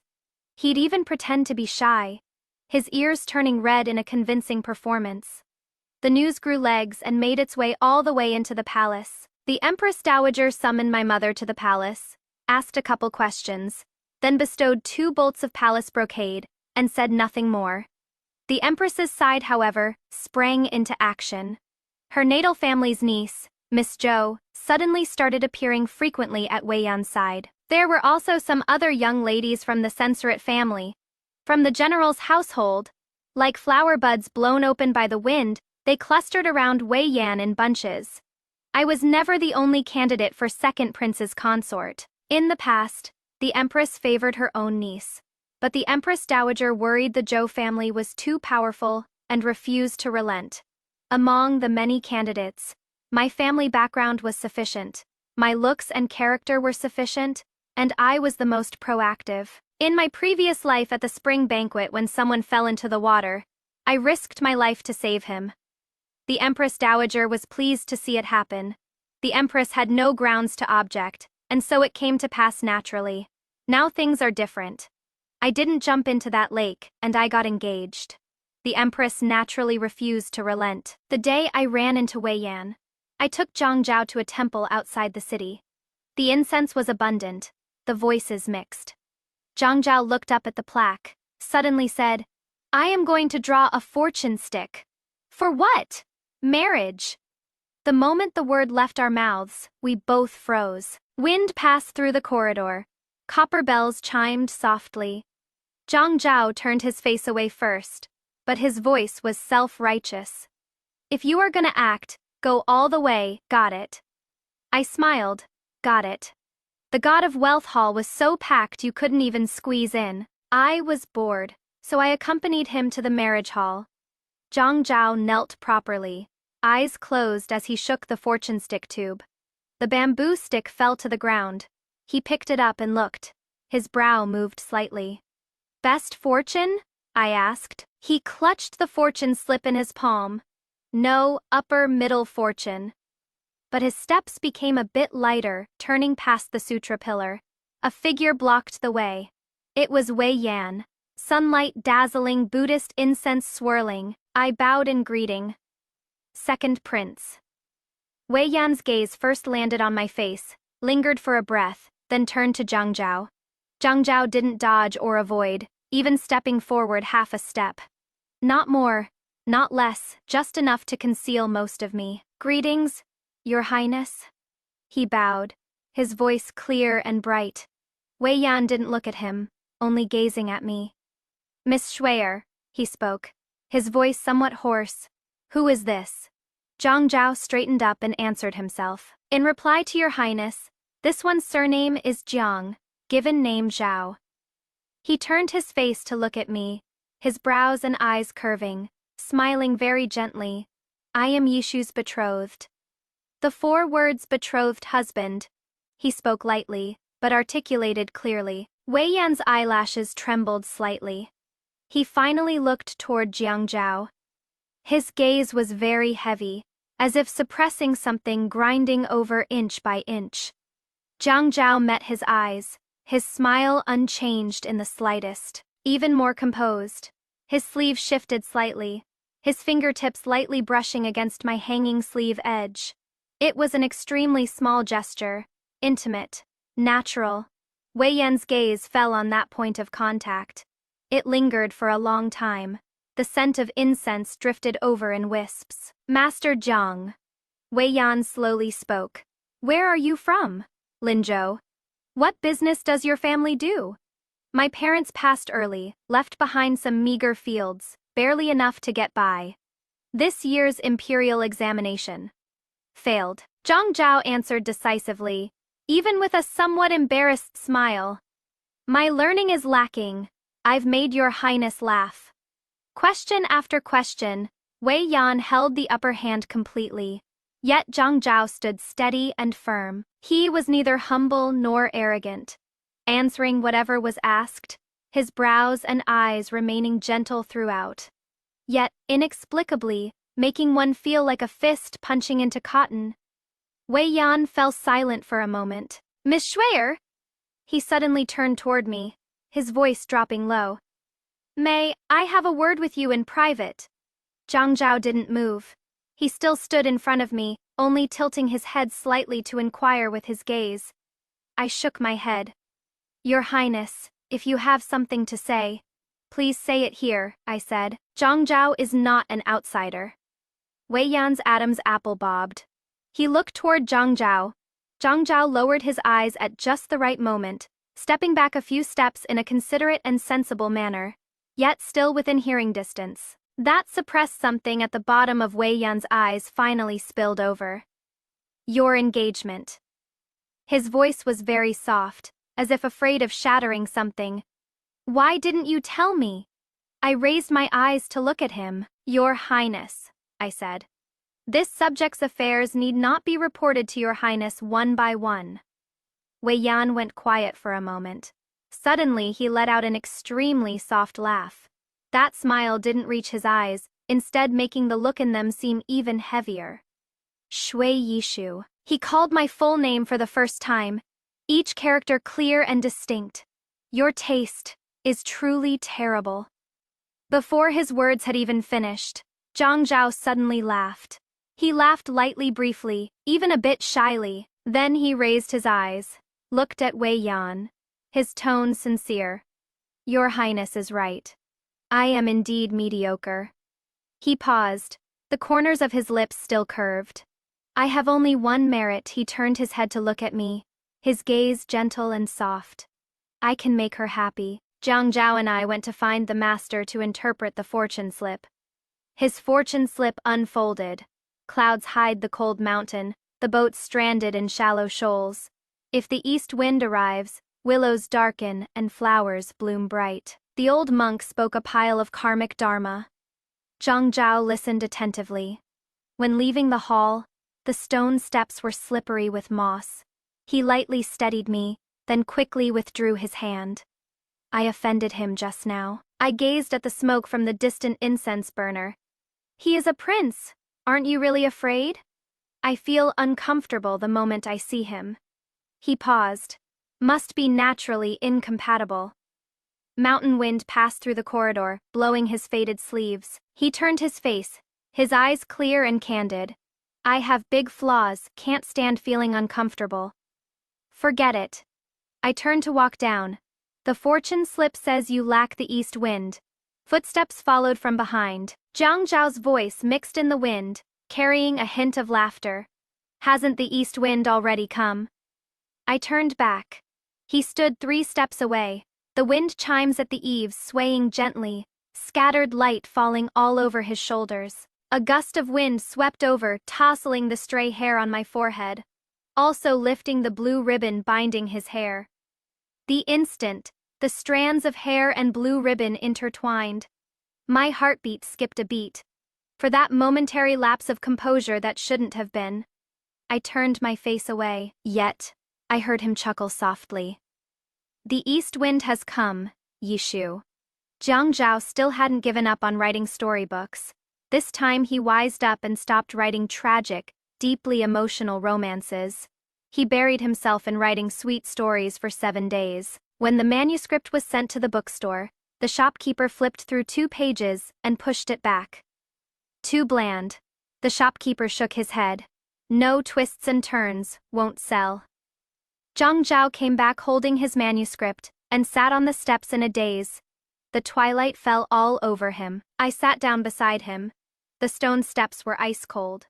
S1: he'd even pretend to be shy, his ears turning red in a convincing performance. The news grew legs and made its way all the way into the palace. The Empress Dowager summoned my mother to the palace, asked a couple questions, then bestowed 2 bolts of palace brocade, and said nothing more. The Empress's side, however, sprang into action. Her natal family's niece, Miss Zhou, suddenly started appearing frequently at Wei Yan's side. There were also some other young ladies from the censorate family. From the general's household, like flower buds blown open by the wind, they clustered around Wei Yan in bunches. I was never the only candidate for second prince's consort. In the past, the Empress favored her own niece. But the Empress Dowager worried the Zhou family was too powerful and refused to relent. Among the many candidates, my family background was sufficient, my looks and character were sufficient, and I was the most proactive. In my previous life at the spring banquet, when someone fell into the water, I risked my life to save him. The Empress Dowager was pleased to see it happen. The Empress had no grounds to object, and so it came to pass naturally. Now things are different. I didn't jump into that lake, and I got engaged. The Empress naturally refused to relent. The day I ran into Wei Yan, I took Zhang Zhao to a temple outside the city. The incense was abundant, the voices mixed. Zhang Zhao looked up at the plaque, suddenly said, "I am going to draw a fortune stick." "For what?" "Marriage." The moment the word left our mouths, we both froze. Wind passed through the corridor. Copper bells chimed softly. Zhang Zhao turned his face away first, but his voice was self-righteous. "If you are gonna act, go all the way, got it?" I smiled. Got it. The god of wealth hall was so packed you couldn't even squeeze in. I was bored, so I accompanied him to the marriage hall. Zhang Zhao knelt properly, eyes closed as he shook the fortune stick tube. The bamboo stick fell to the ground. He picked it up and looked. His brow moved slightly. "Best fortune?" I asked. He clutched the fortune slip in his palm. "No, upper middle fortune." But his steps became a bit lighter, turning past the sutra pillar. A figure blocked the way. It was Wei Yan. Sunlight dazzling, Buddhist incense swirling. I bowed in greeting. Second prince. Wei Yan's gaze first landed on my face, lingered for a breath, then turned to Zhang Zhao. Zhang Zhao didn't dodge or avoid, even stepping forward half a step. Not more, not less, just enough to conceal most of me. "Greetings, Your Highness." He bowed, his voice clear and bright. Wei Yan didn't look at him, only gazing at me. "Miss Schweyer," he spoke, his voice somewhat hoarse. "Who is this?" Zhang Zhao straightened up and answered himself. "In reply to Your Highness, this one's surname is Jiang, given name Zhao." He turned his face to look at me, his brows and eyes curving, smiling very gently. "I am Yishu's betrothed." The 4 words "betrothed husband." He spoke lightly, but articulated clearly. Wei Yan's eyelashes trembled slightly. He finally looked toward Jiang Zhao. His gaze was very heavy, as if suppressing something grinding over inch by inch. Jiang Zhao met his eyes, his smile unchanged in the slightest, even more composed. His sleeve shifted slightly, his fingertips lightly brushing against my hanging sleeve edge. It was an extremely small gesture, intimate, natural. Wei Yan's gaze fell on that point of contact. It lingered for a long time. The scent of incense drifted over in wisps. "Master Jiang." Wei Yan slowly spoke. "Where are you from, Linzhou? What business does your family do?" "My parents passed early, left behind some meager fields, barely enough to get by. This year's imperial examination failed." Zhang Zhao answered decisively, even with a somewhat embarrassed smile. "My learning is lacking. I've made Your Highness laugh." Question after question, Wei Yan held the upper hand completely. Yet Zhang Zhao stood steady and firm. He was neither humble nor arrogant. Answering whatever was asked, his brows and eyes remaining gentle throughout. Yet, inexplicably, making one feel like a fist punching into cotton. Wei Yan fell silent for a moment. "Miss Schweyer?" He suddenly turned toward me, his voice dropping low. "May I have a word with you in private?" Zhang Zhao didn't move. He still stood in front of me, only tilting his head slightly to inquire with his gaze. I shook my head. "Your Highness, if you have something to say, please say it here," I said. "Zhang Zhao is not an outsider." Wei Yan's Adam's apple bobbed. He looked toward Zhang Zhao. Zhang Zhao lowered his eyes at just the right moment, stepping back a few steps in a considerate and sensible manner, yet still within hearing distance. That suppressed something at the bottom of Wei Yan's eyes finally spilled over. "Your engagement." His voice was very soft, as if afraid of shattering something. "Why didn't you tell me?" I raised my eyes to look at him. "Your Highness," I said. "This subject's affairs need not be reported to Your Highness one by one." Wei Yan went quiet for a moment. Suddenly he let out an extremely soft laugh. That smile didn't reach his eyes, instead making the look in them seem even heavier. "Shui Yishu." He called my full name for the first time, each character clear and distinct. "Your taste is truly terrible." Before his words had even finished, Zhang Zhao suddenly laughed. He laughed lightly, briefly, even a bit shyly. Then he raised his eyes, looked at Wei Yan, his tone sincere. Your Highness is right. I am indeed mediocre. He paused, the corners of his lips still curved. I have only one merit. He turned his head to look at me, his gaze gentle and soft. I can make her happy. Jiang Zhao and I went to find the master to interpret the fortune slip. His fortune slip unfolded. Clouds hide the cold mountain, the boat stranded in shallow shoals. If the east wind arrives, willows darken and flowers bloom bright. The old monk spoke a pile of karmic dharma. Jiang Zhao listened attentively. When leaving the hall, the stone steps were slippery with moss. He lightly steadied me, then quickly withdrew his hand. I offended him just now. I gazed at the smoke from the distant incense burner. He is a prince. Aren't you really afraid? I feel uncomfortable the moment I see him. He paused. Must be naturally incompatible. Mountain wind passed through the corridor, blowing his faded sleeves. He turned his face, his eyes clear and candid. I have big flaws, can't stand feeling uncomfortable. Forget it. I turned to walk down. The fortune slip says you lack the east wind. Footsteps followed from behind. Jiang Zhao's voice mixed in the wind, carrying a hint of laughter. Hasn't the east wind already come? I turned back. He stood 3 steps away, the wind chimes at the eaves swaying gently, scattered light falling all over his shoulders. A gust of wind swept over, tousling the stray hair on my forehead, also lifting the blue ribbon binding his hair. The instant, the strands of hair and blue ribbon intertwined. My heartbeat skipped a beat. For that momentary lapse of composure that shouldn't have been. I turned my face away, yet I heard him chuckle softly. The east wind has come, Yishu. Jiang Zhao still hadn't given up on writing storybooks. This time he wised up and stopped writing tragic, deeply emotional romances. He buried himself in writing sweet stories for 7 days. When the manuscript was sent to the bookstore, the shopkeeper flipped through 2 pages and pushed it back. Too bland. The shopkeeper shook his head. No twists and turns, won't sell. Jiang Zhao came back holding his manuscript and sat on the steps in a daze. The twilight fell all over him. I sat down beside him. The stone steps were ice cold.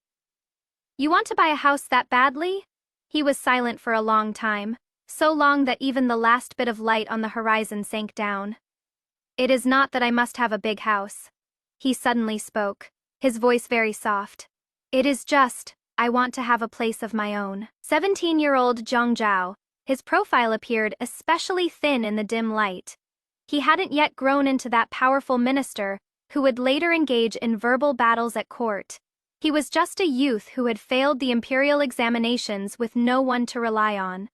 S1: You want to buy a house that badly? He was silent for a long time, so long that even the last bit of light on the horizon sank down. It is not that I must have a big house. He suddenly spoke, his voice very soft. It is just, I want to have a place of my own. 17-year-old Jiang Zhao, his profile appeared especially thin in the dim light. He hadn't yet grown into that powerful minister who would later engage in verbal battles at court. He was just a youth who had failed the imperial examinations with no one to rely on.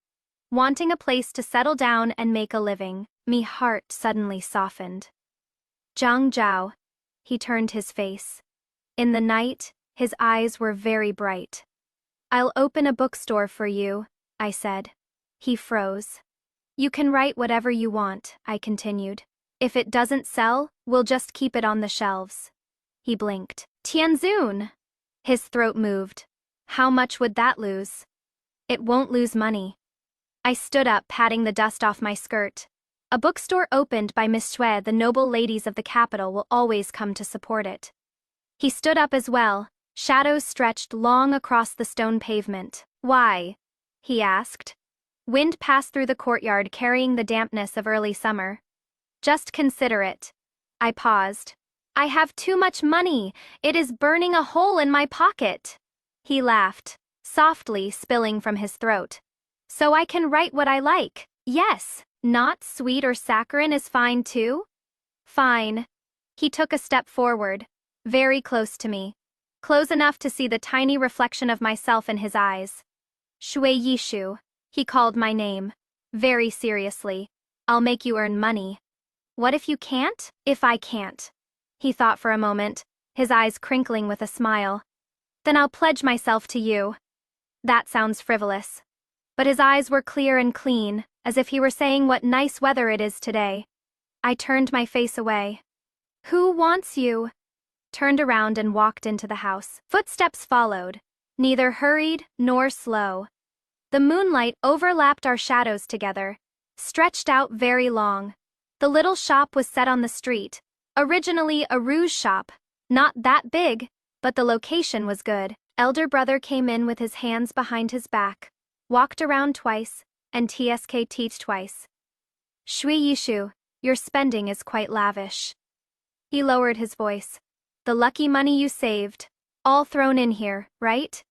S1: Wanting a place to settle down and make a living, me heart suddenly softened. Jiang Zhao. He turned his face. In the night, his eyes were very bright. I'll open a bookstore for you, I said. He froze. You can write whatever you want, I continued. If it doesn't sell, we'll just keep it on the shelves. He blinked. Tianzun! His throat moved. How much would that lose? It won't lose money. I stood up, patting the dust off my skirt. A bookstore opened by Miss Xue, the noble ladies of the capital will always come to support it. He stood up as well. Shadows stretched long across the stone pavement. Why? He asked. Wind passed through the courtyard carrying the dampness of early summer. Just consider it. I paused. I have too much money. It is burning a hole in my pocket. He laughed, softly spilling from his throat. So I can write what I like. Yes, not sweet or saccharine is fine too? Fine. He took a step forward, very close to me. Close enough to see the tiny reflection of myself in his eyes. Shui Yishu. He called my name. Very seriously. I'll make you earn money. What if you can't? If I can't? He thought for a moment, his eyes crinkling with a smile. Then I'll pledge myself to you. That sounds frivolous. But his eyes were clear and clean, as if he were saying what nice weather it is today. I turned my face away. Who wants you? Turned around and walked into the house. Footsteps followed, neither hurried nor slow. The moonlight overlapped our shadows together, stretched out very long. The little shop was set on the street. Originally a rouge shop. Not that big, but the location was good. Elder brother came in with his hands behind his back, walked around twice, and tsk twice. Shui Yishu, your spending is quite lavish. He lowered his voice. The lucky money you saved. All thrown in here, right?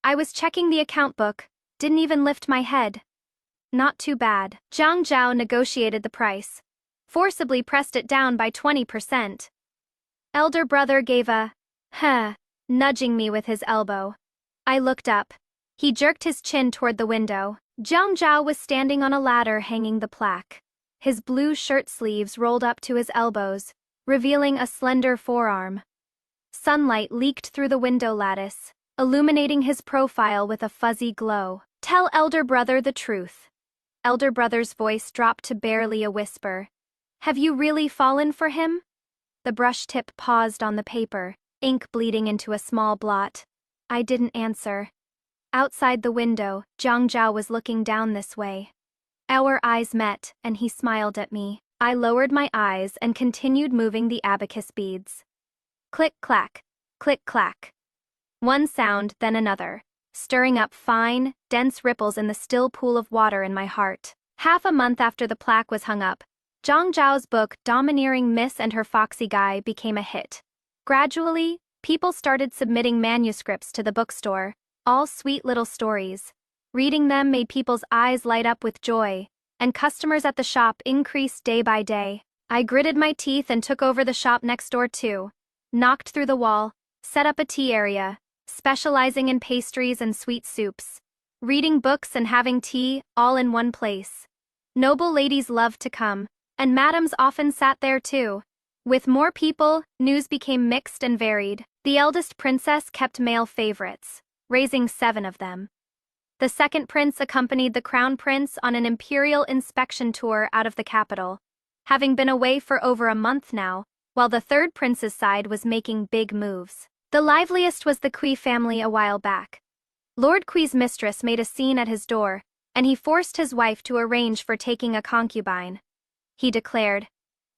S1: I was checking the account book, didn't even lift my head. Not too bad. Zhang Zhao negotiated the price. Forcibly pressed it down by 20%. Elder brother gave a, nudging me with his elbow. I looked up. He jerked his chin toward the window. Zhang Zhao was standing on a ladder hanging the plaque. His blue shirt sleeves rolled up to his elbows, revealing a slender forearm. Sunlight leaked through the window lattice, illuminating his profile with a fuzzy glow. Tell elder brother the truth. Elder brother's voice dropped to barely a whisper. Have you really fallen for him? The brush tip paused on the paper, ink bleeding into a small blot. I didn't answer. Outside the window, Zhang Zhao was looking down this way. Our eyes met, and he smiled at me. I lowered my eyes and continued moving the abacus beads. Click-clack, click-clack. One sound, then another, stirring up fine, dense ripples in the still pool of water in my heart. Half a month after the plaque was hung up, Zhang Zhao's book Domineering Miss and Her Foxy Guy became a hit. Gradually, people started submitting manuscripts to the bookstore, all sweet little stories. Reading them made people's eyes light up with joy, and customers at the shop increased day by day. I gritted my teeth and took over the shop next door too. Knocked through the wall, set up a tea area, specializing in pastries and sweet soups. Reading books and having tea, all in one place. Noble ladies loved to come, and madams often sat there too. With more people, news became mixed and varied. The eldest princess kept male favorites, raising 7 of them. The second prince accompanied the crown prince on an imperial inspection tour out of the capital, having been away for over a month now, while the third prince's side was making big moves. The liveliest was the Kui family a while back. Lord Kui's mistress made a scene at his door, and he forced his wife to arrange for taking a concubine. He declared,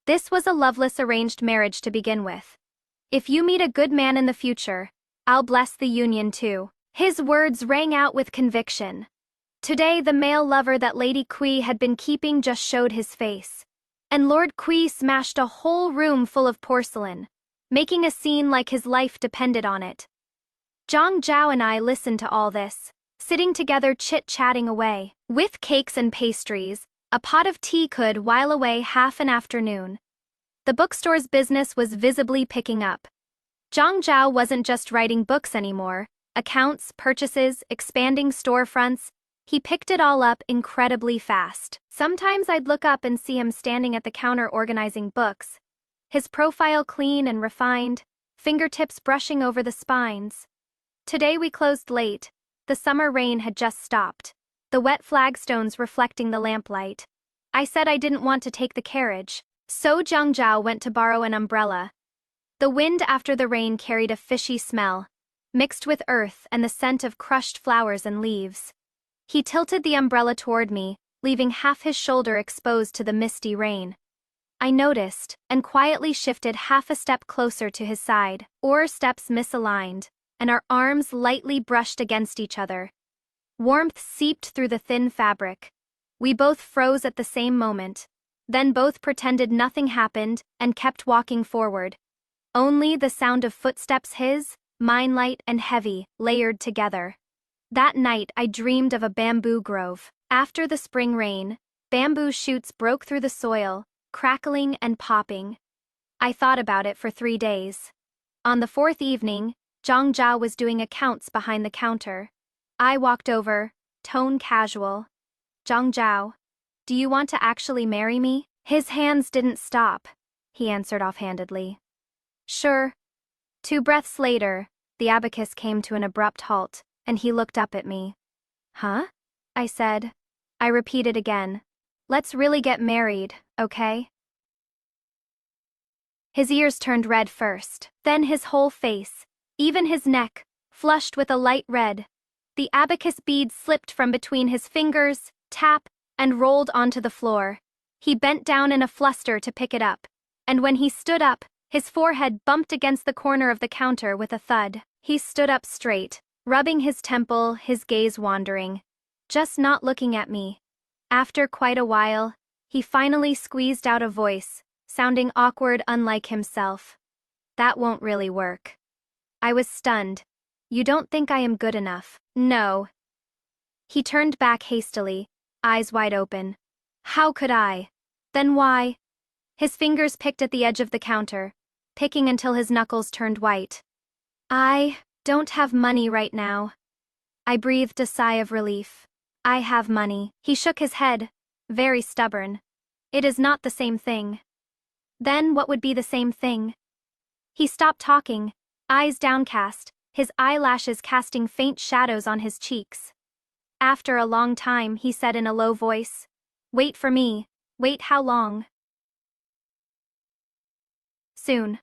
S1: "This was a loveless arranged marriage to begin with. If you meet a good man in the future, I'll bless the union too." His words rang out with conviction. Today the male lover that Lady Kui had been keeping just showed his face, and Lord Kui smashed a whole room full of porcelain, making a scene like his life depended on it. Zhang Zhao and I listened to all this, sitting together chit-chatting away. With cakes and pastries, a pot of tea could while away half an afternoon. The bookstore's business was visibly picking up. Zhang Zhao wasn't just writing books anymore. Accounts, purchases, expanding storefronts, he picked it all up incredibly fast. Sometimes I'd look up and see him standing at the counter organizing books, his profile clean and refined, fingertips brushing over the spines. Today we closed late. The summer rain had just stopped, the wet flagstones reflecting the lamplight. I said I didn't want to take the carriage, so Zhang Zhao went to borrow an umbrella. The wind after the rain carried a fishy smell, mixed with earth and the scent of crushed flowers and leaves. He tilted the umbrella toward me, leaving half his shoulder exposed to the misty rain. I noticed, and quietly shifted half a step closer to his side. Our steps misaligned, and our arms lightly brushed against each other. Warmth seeped through the thin fabric. We both froze at the same moment, then both pretended nothing happened and kept walking forward. Only the sound of footsteps, his, mine, light and heavy, layered together. That night I dreamed of a bamboo grove. After the spring rain, bamboo shoots broke through the soil, crackling and popping. I thought about it for 3 days. On the 4th evening, Zhang Zhao was doing accounts behind the counter. I walked over, tone casual. "Zhang Zhao, do you want to actually marry me?" His hands didn't stop. He answered offhandedly. "Sure." 2 breaths later, the abacus came to an abrupt halt, and he looked up at me. "Huh?" I said. I repeated again. "Let's really get married, okay?" His ears turned red first, then his whole face, even his neck, flushed with a light red. The abacus bead slipped from between his fingers, tap, and rolled onto the floor. He bent down in a fluster to pick it up, and when he stood up, his forehead bumped against the corner of the counter with a thud. He stood up straight, rubbing his temple, his gaze wandering, just not looking at me. After quite a while, he finally squeezed out a voice, sounding awkward, unlike himself. "That won't really work." I was stunned. "You don't think I am good enough?" "No." He turned back hastily, eyes wide open. "How could I? Then why?" His fingers picked at the edge of the counter, picking until his knuckles turned white. "I don't have money right now." I breathed a sigh of relief. "I have money." He shook his head, very stubborn. "It is not the same thing." "Then what would be the same thing?" He stopped talking, eyes downcast, his eyelashes casting faint shadows on his cheeks. After a long time, he said in a low voice, "Wait for me." "Wait how long?" "Soon."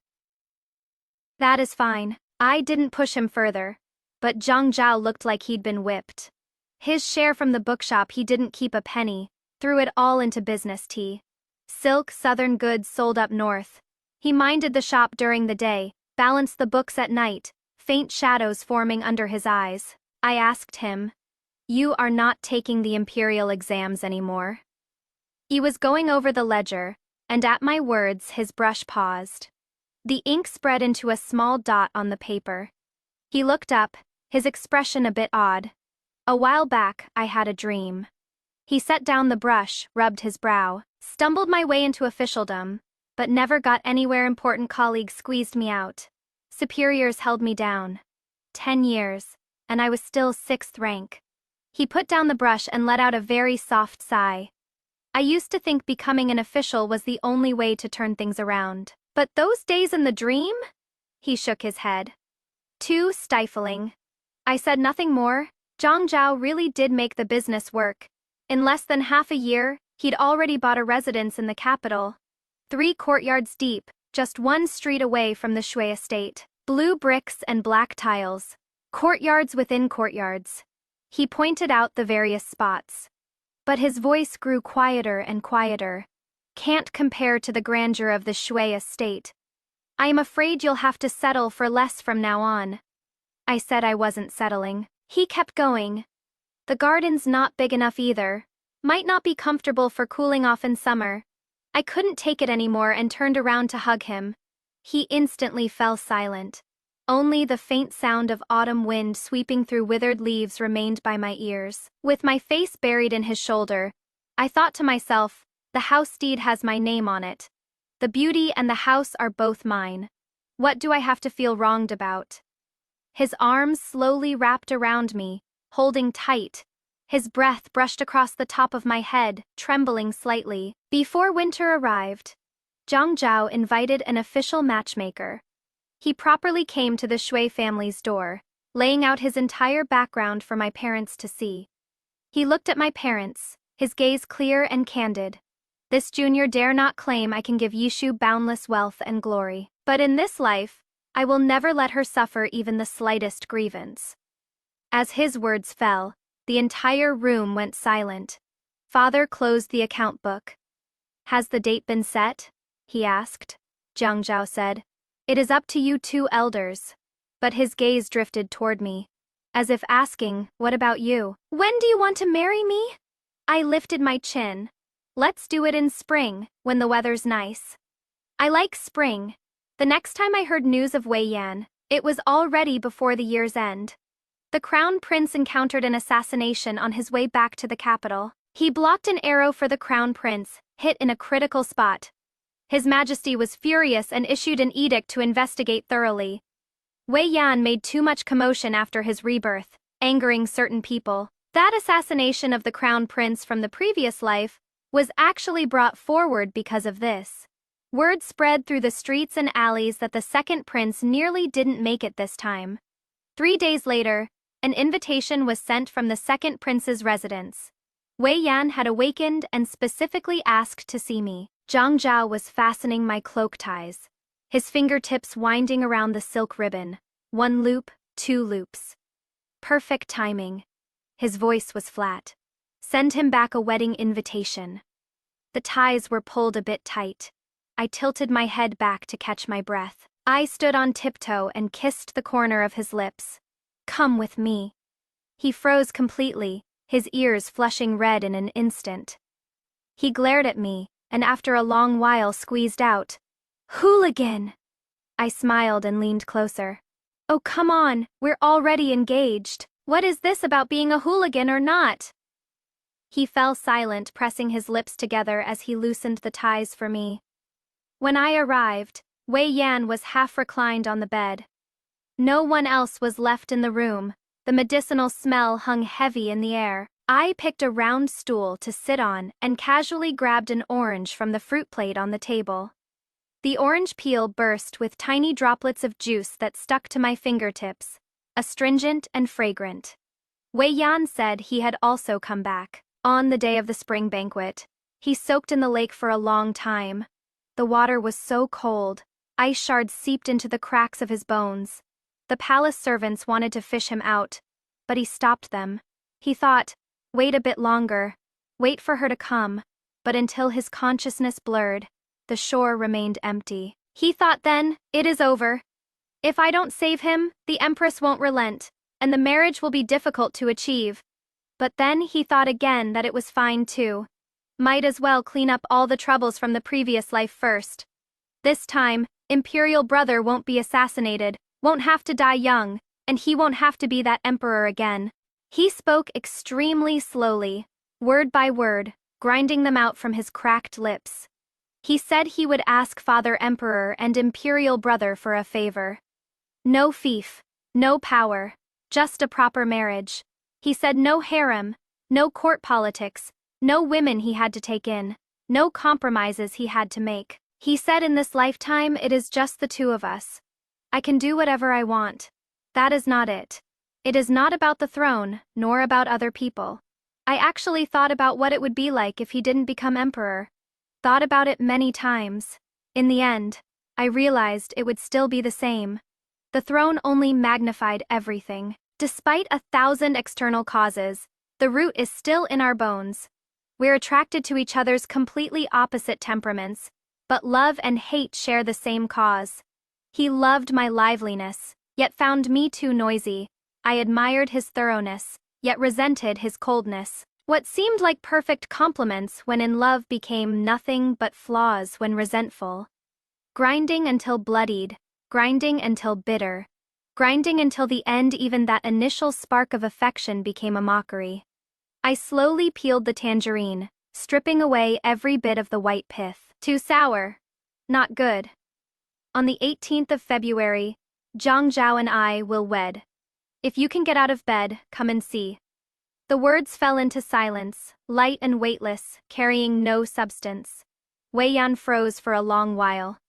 S1: "That is fine." I didn't push him further, but Zhang Zhao looked like he'd been whipped. His share from the bookshop, he didn't keep a penny, threw it all into business tea. Silk, southern goods sold up north. He minded the shop during the day, balanced the books at night, faint shadows forming under his eyes. I asked him, "You are not taking the imperial exams anymore?" He was going over the ledger, and at my words his brush paused. The ink spread into a small dot on the paper. He looked up, his expression a bit odd. "A while back, I had a dream." He set down the brush, rubbed his brow. "Stumbled my way into officialdom, but never got anywhere. Important colleagues squeezed me out. Superiors held me down. 10 years, and I was still 6th rank." He put down the brush and let out a very soft sigh. "I used to think becoming an official was the only way to turn things around. But those days in the dream?" He shook his head. "Too stifling." I said nothing more. Zhang Zhao really did make the business work. In less than half a year, he'd already bought a residence in the capital. 3 courtyards deep, just 1 street away from the Shui estate. Blue bricks and black tiles. Courtyards within courtyards. He pointed out the various spots. But his voice grew quieter and quieter. "Can't compare to the grandeur of the Shui estate. I am afraid you'll have to settle for less from now on." I said I wasn't settling. He kept going. "The garden's not big enough either. Might not be comfortable for cooling off in summer." I couldn't take it anymore and turned around to hug him. He instantly fell silent. Only the faint sound of autumn wind sweeping through withered leaves remained by my ears. With my face buried in his shoulder, I thought to myself, the house deed has my name on it. The beauty and the house are both mine. What do I have to feel wronged about? His arms slowly wrapped around me, holding tight. His breath brushed across the top of my head, trembling slightly. Before winter arrived, Zhang Zhao invited an official matchmaker. He properly came to the Shui family's door, laying out his entire background for my parents to see. He looked at my parents, his gaze clear and candid. "This junior dare not claim I can give Yishu boundless wealth and glory. But in this life, I will never let her suffer even the slightest grievance." As his words fell, the entire room went silent. Father closed the account book. "Has the date been set?" he asked. Zhang Zhao said, "It is up to you 2 elders." But his gaze drifted toward me, as if asking, "What about you? When do you want to marry me?" I lifted my chin. "Let's do it in spring, when the weather's nice." I like spring. The next time I heard news of Wei Yan, it was already before the year's end. The crown prince encountered an assassination on his way back to the capital. He blocked an arrow for the crown prince, hit in a critical spot. His Majesty was furious and issued an edict to investigate thoroughly. Wei Yan made too much commotion after his rebirth, angering certain people. That assassination of the crown prince from the previous life was actually brought forward because of this. Word spread through the streets and alleys that the second prince nearly didn't make it this time. 3 days later, an invitation was sent from the second prince's residence. Wei Yan had awakened and specifically asked to see me. Zhang Zhao was fastening my cloak ties, his fingertips winding around the silk ribbon. 1 loop, 2 loops. Perfect timing. His voice was flat. Send him back a wedding invitation. The ties were pulled a bit tight. I tilted my head back to catch my breath. I stood on tiptoe and kissed the corner of his lips. Come with me. He froze completely, his ears flushing red in an instant. He glared at me, and after a long while squeezed out, "Hooligan!" I smiled and leaned closer. "Oh, come on, we're already engaged. What is this about being a hooligan or not?" He fell silent, pressing his lips together as he loosened the ties for me. When I arrived, Wei Yan was half reclined on the bed. No one else was left in the room. The medicinal smell hung heavy in the air. I picked a round stool to sit on and casually grabbed an orange from the fruit plate on the table. The orange peel burst with tiny droplets of juice that stuck to my fingertips, astringent and fragrant. Wei Yan said he had also come back. On the day of the spring banquet, he soaked in the lake for a long time. The water was so cold, ice shards seeped into the cracks of his bones. The palace servants wanted to fish him out, but he stopped them. He thought, wait a bit longer, wait for her to come, but until his consciousness blurred, the shore remained empty. He thought then, it is over. If I don't save him, the Empress won't relent, and the marriage will be difficult to achieve. But then he thought again that it was fine too. Might as well clean up all the troubles from the previous life first. This time, Imperial Brother won't be assassinated, won't have to die young, and he won't have to be that emperor again. He spoke extremely slowly, word by word, grinding them out from his cracked lips. He said he would ask Father Emperor and Imperial Brother for a favor. No fief, no power, just a proper marriage. He said no harem, no court politics, no women he had to take in, no compromises he had to make. He said in this lifetime it is just the two of us. I can do whatever I want. That is not it. It is not about the throne, nor about other people. I actually thought about what it would be like if he didn't become emperor. Thought about it many times. In the end, I realized it would still be the same. The throne only magnified everything. Despite 1,000 external causes, the root is still in our bones. We're attracted to each other's completely opposite temperaments, but love and hate share the same cause. He loved my liveliness, yet found me too noisy. I admired his thoroughness, yet resented his coldness. What seemed like perfect compliments when in love became nothing but flaws when resentful. Grinding until bloodied, grinding until bitter, grinding until the end even that initial spark of affection became a mockery. I slowly peeled the tangerine, stripping away every bit of the white pith. Too sour. Not good. On the 18th of February, Zhang Zhao and I will wed. If you can get out of bed, come and see. The words fell into silence, light and weightless, carrying no substance. Wei Yan froze for a long while.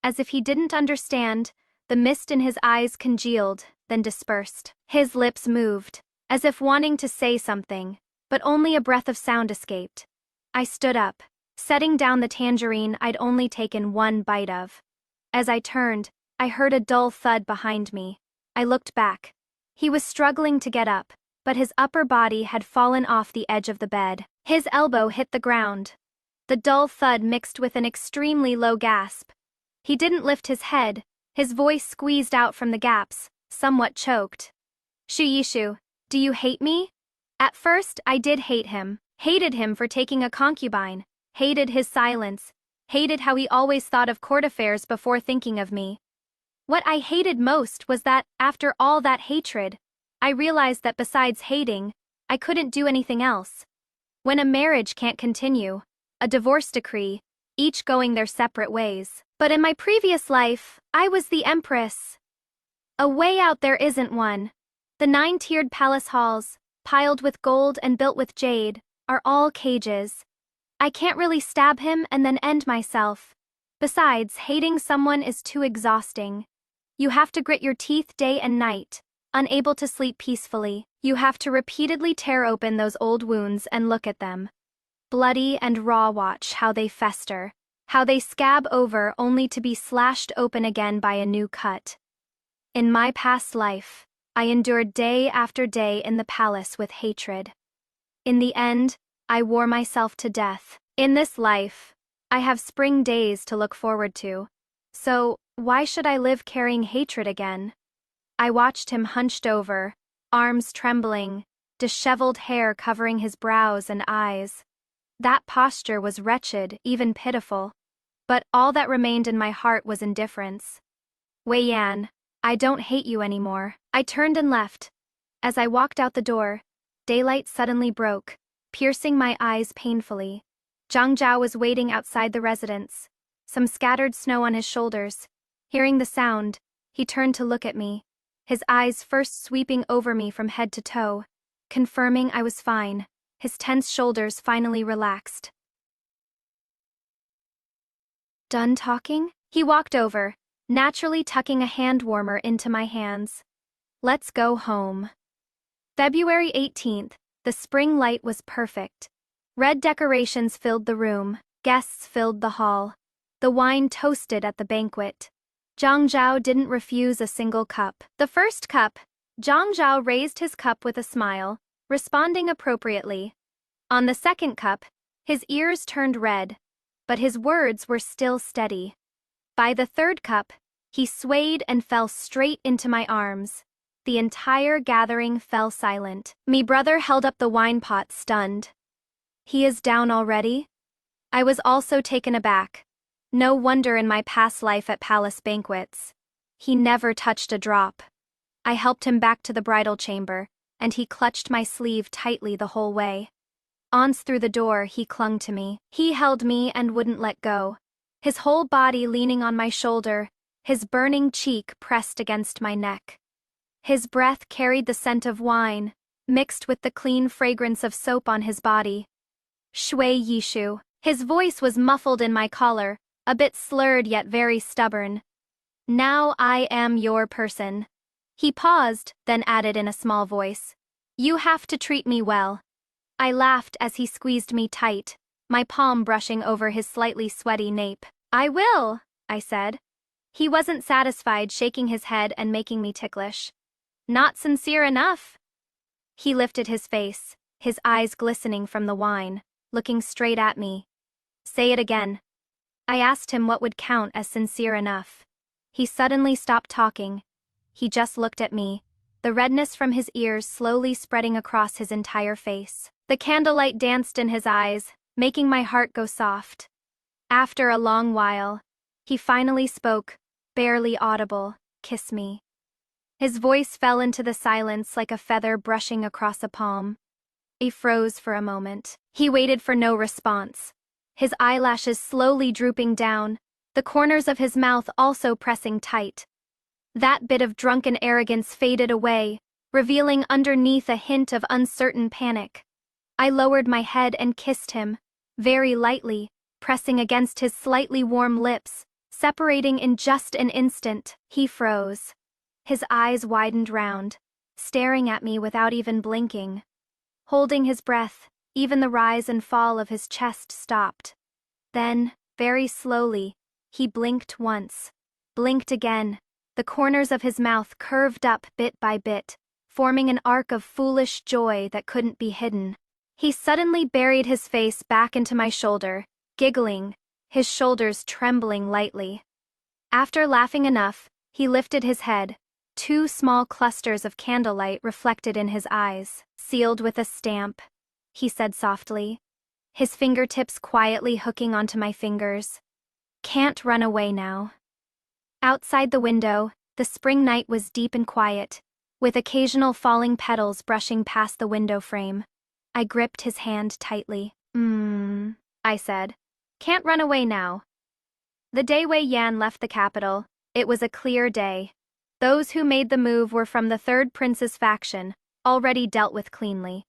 S1: As if he didn't understand, the mist in his eyes congealed, then dispersed. His lips moved, as if wanting to say something, but only a breath of sound escaped. I stood up, setting down the tangerine I'd only taken one bite of. As I turned, I heard a dull thud behind me. I looked back. He was struggling to get up, but his upper body had fallen off the edge of the bed. His elbow hit the ground. The dull thud mixed with an extremely low gasp. He didn't lift his head, his voice squeezed out from the gaps, somewhat choked. Shuyishu, do you hate me? At first, I did hate him. Hated him for taking a concubine. Hated his silence. Hated how he always thought of court affairs before thinking of me. What I hated most was that, after all that hatred, I realized that besides hating, I couldn't do anything else. When a marriage can't continue, a divorce decree, each going their separate ways. But in my previous life, I was the Empress. A way out there isn't one. The 9-tiered palace halls, piled with gold and built with jade, are all cages. I can't really stab him and then end myself. Besides, hating someone is too exhausting. You have to grit your teeth day and night, unable to sleep peacefully. You have to repeatedly tear open those old wounds and look at them. Bloody and raw, watch how they fester, how they scab over only to be slashed open again by a new cut. In my past life, I endured day after day in the palace with hatred. In the end, I wore myself to death. In this life, I have spring days to look forward to. So, why should I live carrying hatred again? I watched him hunched over, arms trembling, disheveled hair covering his brows and eyes. That posture was wretched, even pitiful. But all that remained in my heart was indifference. Wei Yan, I don't hate you anymore. I turned and left. As I walked out the door, daylight suddenly broke, piercing my eyes painfully. Zhang Zhao was waiting outside the residence, some scattered snow on his shoulders. Hearing the sound, he turned to look at me, his eyes first sweeping over me from head to toe, confirming I was fine. His tense shoulders finally relaxed. Done talking? He walked over, naturally tucking a hand warmer into my hands. Let's go home. February 18th, the spring light was perfect. Red decorations filled the room, guests filled the hall. The wine toasted at the banquet. Zhang Zhao didn't refuse a single cup. The first cup, Zhang Zhao raised his cup with a smile, responding appropriately. On the second cup, his ears turned red, but his words were still steady. By the third cup, he swayed and fell straight into my arms. The entire gathering fell silent. Me brother held up the wine pot, stunned. He is down already? I was also taken aback. No wonder in my past life at palace banquets. He never touched a drop. I helped him back to the bridal chamber, and he clutched my sleeve tightly the whole way. Once through the door, he clung to me. He held me and wouldn't let go, his whole body leaning on my shoulder, his burning cheek pressed against my neck. His breath carried the scent of wine, mixed with the clean fragrance of soap on his body. Shui Yishu. His voice was muffled in my collar, a bit slurred yet very stubborn. Now I am your person. He paused, then added in a small voice. You have to treat me well. I laughed as he squeezed me tight, my palm brushing over his slightly sweaty nape. I will, I said. He wasn't satisfied, shaking his head and making me ticklish. Not sincere enough. He lifted his face, his eyes glistening from the wine, looking straight at me. Say it again. I asked him what would count as sincere enough. He suddenly stopped talking. He just looked at me, the redness from his ears slowly spreading across his entire face. The candlelight danced in his eyes, making my heart go soft. After a long while, he finally spoke, barely audible, "Kiss me." His voice fell into the silence like a feather brushing across a palm. He froze for a moment. He waited for no response, his eyelashes slowly drooping down, the corners of his mouth also pressing tight. That bit of drunken arrogance faded away, revealing underneath a hint of uncertain panic. I lowered my head and kissed him, very lightly, pressing against his slightly warm lips, separating in just an instant. He froze. His eyes widened round, staring at me without even blinking. Holding his breath, even the rise and fall of his chest stopped. Then, very slowly, he blinked once, blinked again. The corners of his mouth curved up bit by bit, forming an arc of foolish joy that couldn't be hidden. He suddenly buried his face back into my shoulder, giggling, his shoulders trembling lightly. After laughing enough, he lifted his head, 2 small clusters of candlelight reflected in his eyes. Sealed with a stamp, he said softly, his fingertips quietly hooking onto my fingers. Can't run away now. Outside the window, the spring night was deep and quiet, with occasional falling petals brushing past the window frame. I gripped his hand tightly. I said. Can't run away now. The day Wei Yan left the capital, it was a clear day. Those who made the move were from the Third Prince's faction, already dealt with cleanly.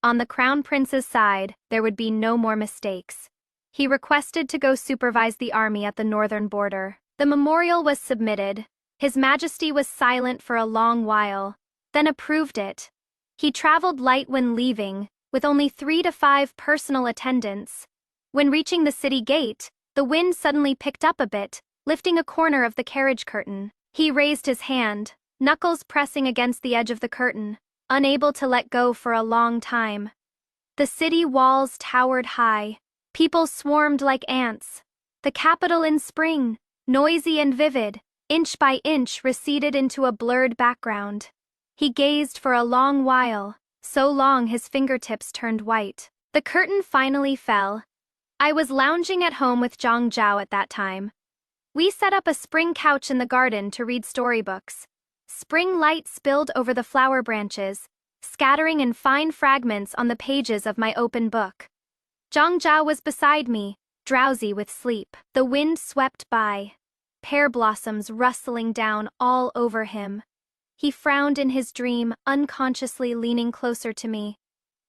S1: On the Crown Prince's side, there would be no more mistakes. He requested to go supervise the army at the northern border. The memorial was submitted. His Majesty was silent for a long while, then approved it. He traveled light when leaving, with only 3 to 5 personal attendants. When reaching the city gate, the wind suddenly picked up a bit, lifting a corner of the carriage curtain. He raised his hand, knuckles pressing against the edge of the curtain, unable to let go for a long time. The city walls towered high. People swarmed like ants. The capital in spring, noisy and vivid, inch by inch receded into a blurred background. He gazed for a long while, so long his fingertips turned white. The curtain finally fell. I was lounging at home with Zhang Zhao at that time. We set up a spring couch in the garden to read storybooks. Spring light spilled over the flower branches, scattering in fine fragments on the pages of my open book. Zhang Zhao was beside me, drowsy with sleep. The wind swept by, pear blossoms rustling down all over him. He frowned in his dream, unconsciously leaning closer to me.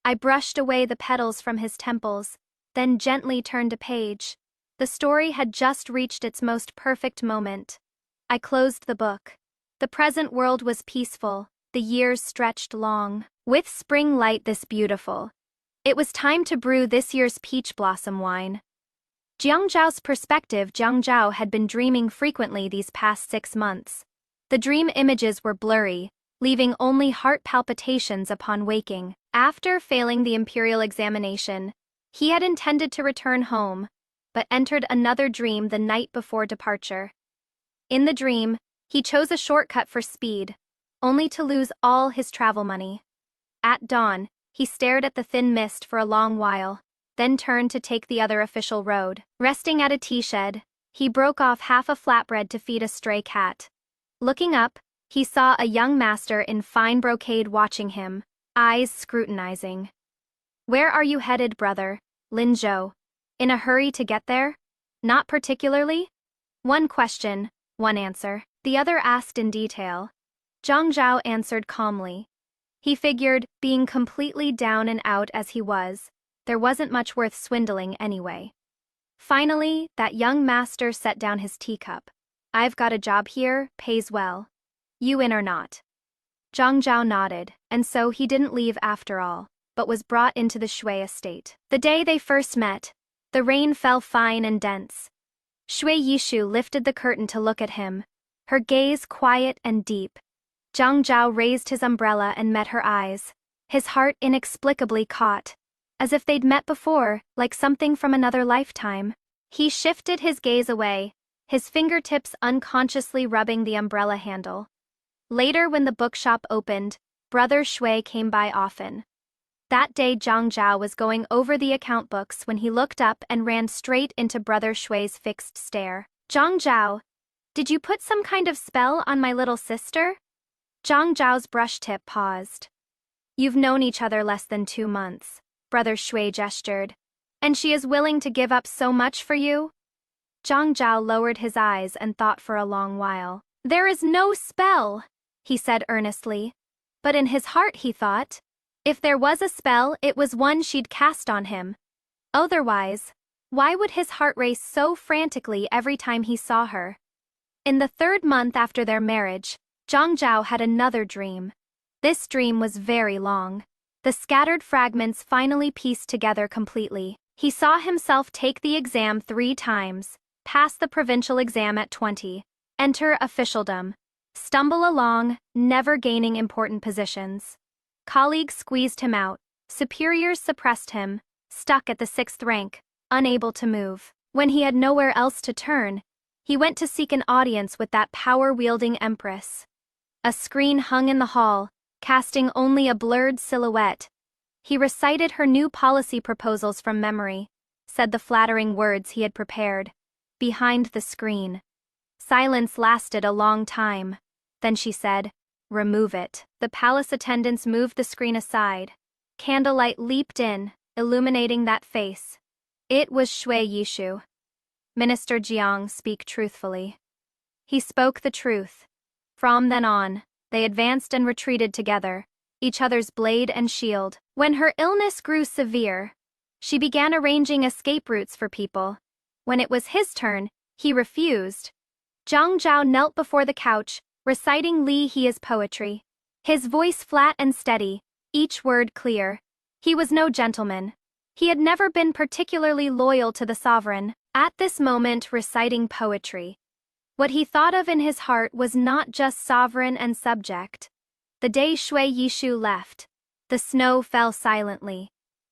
S1: I brushed away the petals from his temples, then gently turned a page. The story had just reached its most perfect moment. I closed the book. The present world was peaceful, the years stretched long. With spring light this beautiful, it was time to brew this year's peach blossom wine. Jiang Zhao's perspective. Jiang Zhao had been dreaming frequently these past 6 months. The dream images were blurry, leaving only heart palpitations upon waking. After failing the imperial examination, he had intended to return home, but entered another dream the night before departure. In the dream, he chose a shortcut for speed, only to lose all his travel money. At dawn, he stared at the thin mist for a long while, then turned to take the other official road. Resting at a tea shed, he broke off half a flatbread to feed a stray cat. Looking up, he saw a young master in fine brocade watching him, eyes scrutinizing. "Where are you headed, brother?" Lin Zhou. "In a hurry to get there?" "Not particularly." One question, one answer. The other asked in detail. Zhang Zhao answered calmly. He figured, being completely down and out as he was, there wasn't much worth swindling anyway. Finally, that young master set down his teacup. "I've got a job here, pays well. You in or not?" Zhang Zhao nodded, and so he didn't leave after all, but was brought into the Shui estate. The day they first met, the rain fell fine and dense. Shui Yishu lifted the curtain to look at him, her gaze quiet and deep. Zhang Zhao raised his umbrella and met her eyes. His heart inexplicably caught, as if they'd met before, like something from another lifetime. He shifted his gaze away, his fingertips unconsciously rubbing the umbrella handle. Later, when the bookshop opened, Brother Shui came by often. That day Zhang Zhao was going over the account books when he looked up and ran straight into Brother Shui's fixed stare. "Zhang Zhao, did you put some kind of spell on my little sister?" Zhang Zhao's brush tip paused. "You've known each other less than 2 months," Brother Shui gestured. "And she is willing to give up so much for you?" Zhang Zhao lowered his eyes and thought for a long while. "There is no spell," he said earnestly. But in his heart he thought, if there was a spell, it was one she'd cast on him. Otherwise, why would his heart race so frantically every time he saw her? In the 3rd month after their marriage, Zhang Zhao had another dream. This dream was very long. The scattered fragments finally pieced together completely. He saw himself take the exam 3 times, pass the provincial exam at 20, enter officialdom, stumble along, never gaining important positions. Colleagues squeezed him out, superiors suppressed him, stuck at the 6th rank, unable to move. When he had nowhere else to turn, he went to seek an audience with that power-wielding empress. A screen hung in the hall, casting only a blurred silhouette. He recited her new policy proposals from memory, said the flattering words he had prepared. Behind the screen. Silence lasted a long time. Then she said, "Remove it." The palace attendants moved the screen aside. Candlelight leaped in, illuminating that face. It was Shui Yishu. "Minister Jiang, speak truthfully." He spoke the truth. From then on, they advanced and retreated together, each other's blade and shield. When her illness grew severe, she began arranging escape routes for people. When it was his turn, he refused. Zhang Zhao knelt before the couch, reciting Li He's poetry. His voice flat and steady, each word clear. He was no gentleman. He had never been particularly loyal to the sovereign. At this moment, reciting poetry, what he thought of in his heart was not just sovereign and subject. The day Shui Yishu left, the snow fell silently.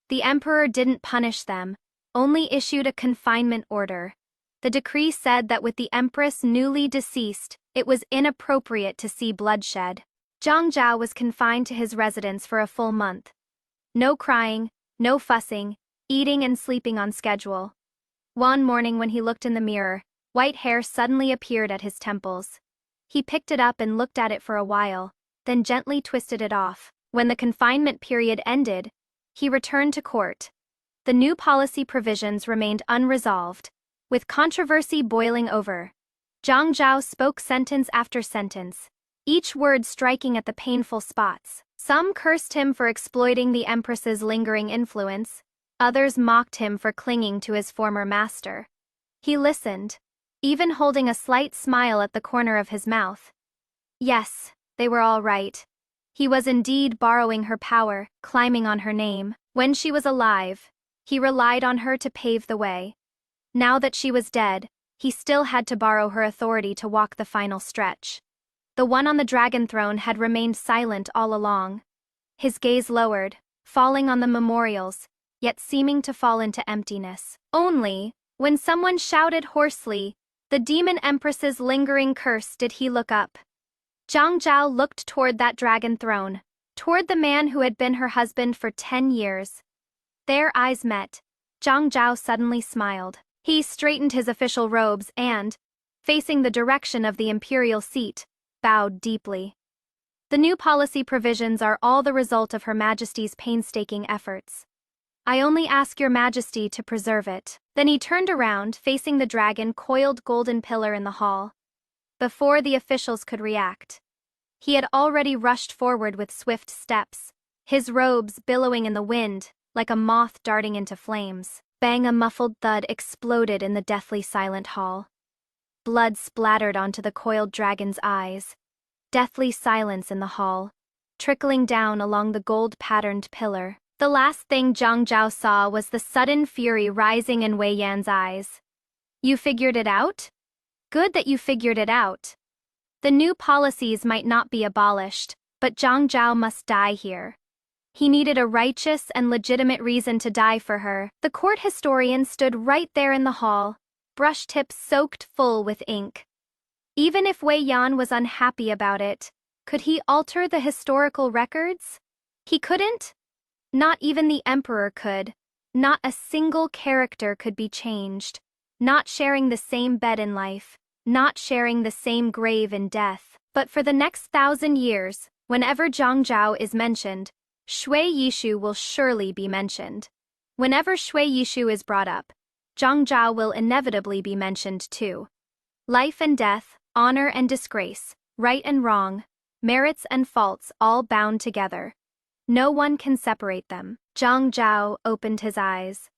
S1: The emperor didn't punish them, only issued a confinement order. The decree said that with the empress newly deceased, it was inappropriate to see bloodshed. Zhang Zhao was confined to his residence for a full month. No crying, no fussing, eating and sleeping on schedule. One morning when he looked in the mirror, white hair suddenly appeared at his temples. He picked it up and looked at it for a while, then gently twisted it off. When the confinement period ended, he returned to court. The new policy provisions remained unresolved, with controversy boiling over. Zhang Zhao spoke sentence after sentence, each word striking at the painful spots. Some cursed him for exploiting the empress's lingering influence, others mocked him for clinging to his former master. He listened, even holding a slight smile at the corner of his mouth. Yes, they were all right. He was indeed borrowing her power, climbing on her name. When she was alive, he relied on her to pave the way. Now that she was dead, he still had to borrow her authority to walk the final stretch. The one on the dragon throne had remained silent all along. His gaze lowered, falling on the memorials, yet seeming to fall into emptiness. Only, when someone shouted hoarsely, "The demon empress's lingering curse," did he look up. Zhang Zhao looked toward that dragon throne, toward the man who had been her husband for 10 years. Their eyes met. Zhang Zhao suddenly smiled. He straightened his official robes and, facing the direction of the imperial seat, bowed deeply. The new policy provisions are all the result of Her Majesty's painstaking efforts. I only ask Your Majesty to preserve it. Then he turned around, facing the dragon-coiled golden pillar in the hall. Before the officials could react, he had already rushed forward with swift steps, his robes billowing in the wind, like a moth darting into flames. Bang! A muffled thud exploded in the deathly silent hall. Blood splattered onto the coiled dragon's eyes. Deathly silence in the hall, trickling down along the gold-patterned pillar. The last thing Zhang Zhao saw was the sudden fury rising in Wei Yan's eyes. You figured it out? Good that you figured it out. The new policies might not be abolished, but Zhang Zhao must die here. He needed a righteous and legitimate reason to die for her. The court historian stood right there in the hall, brush tips soaked full with ink. Even if Wei Yan was unhappy about it, could he alter the historical records? He couldn't? Not even the emperor could. Not a single character could be changed. Not sharing the same bed in life, not sharing the same grave in death. But for the next 1,000 years, whenever Zhang Zhao is mentioned, Shui Yishu will surely be mentioned. Whenever Shui Yishu is brought up, Zhang Zhao will inevitably be mentioned too. Life and death, honor and disgrace, right and wrong, merits and faults all bound together. No one can separate them. Zhang Zhao opened his eyes.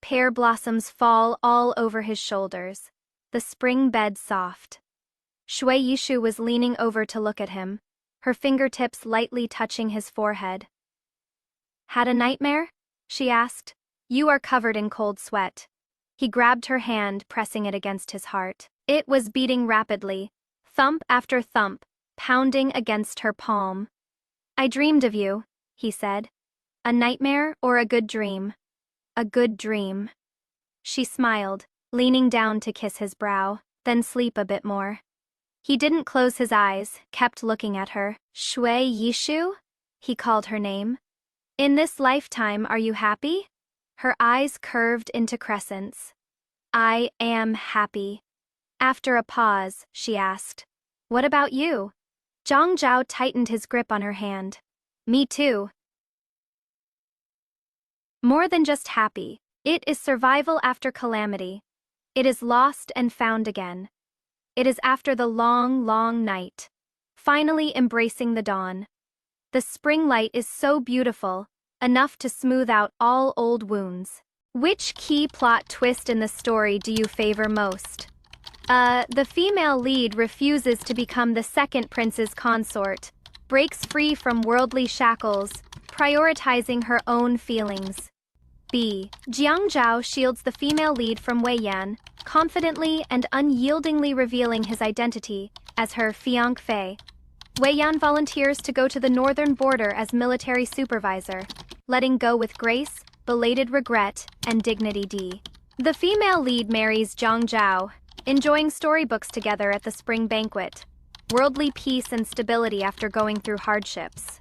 S1: Pear blossoms fall all over his shoulders, the spring bed soft. Shui Yishu was leaning over to look at him, her fingertips lightly touching his forehead. Had a nightmare? She asked. You are covered in cold sweat. He grabbed her hand, pressing it against his heart. It was beating rapidly, thump after thump, pounding against her palm. I dreamed of you, he said. A nightmare or a good dream? A good dream. She smiled, leaning down to kiss his brow, then sleep a bit more. He didn't close his eyes, kept looking at her. Shui Yishu? He called her name. In this lifetime, are you happy? Her eyes curved into crescents. I am happy. After a pause, she asked, What about you? Zhang Zhao tightened his grip on her hand. Me too. More than just happy. It is survival after calamity. It is lost and found again. It is after the long, long night, finally embracing the dawn. The spring light is so beautiful, enough to smooth out all old wounds. Which key plot twist in the story do you favor most? The female lead refuses to become the second prince's consort, breaks free from worldly shackles, prioritizing her own feelings. B. Jiang Zhao shields the female lead from Wei Yan, confidently and unyieldingly revealing his identity as her fiancé. Wei Yan volunteers to go to the northern border as military supervisor, letting go with grace, belated regret, and dignity D. The female lead marries Zhang Zhao, enjoying storybooks together at the spring banquet. Worldly peace and stability after going through hardships.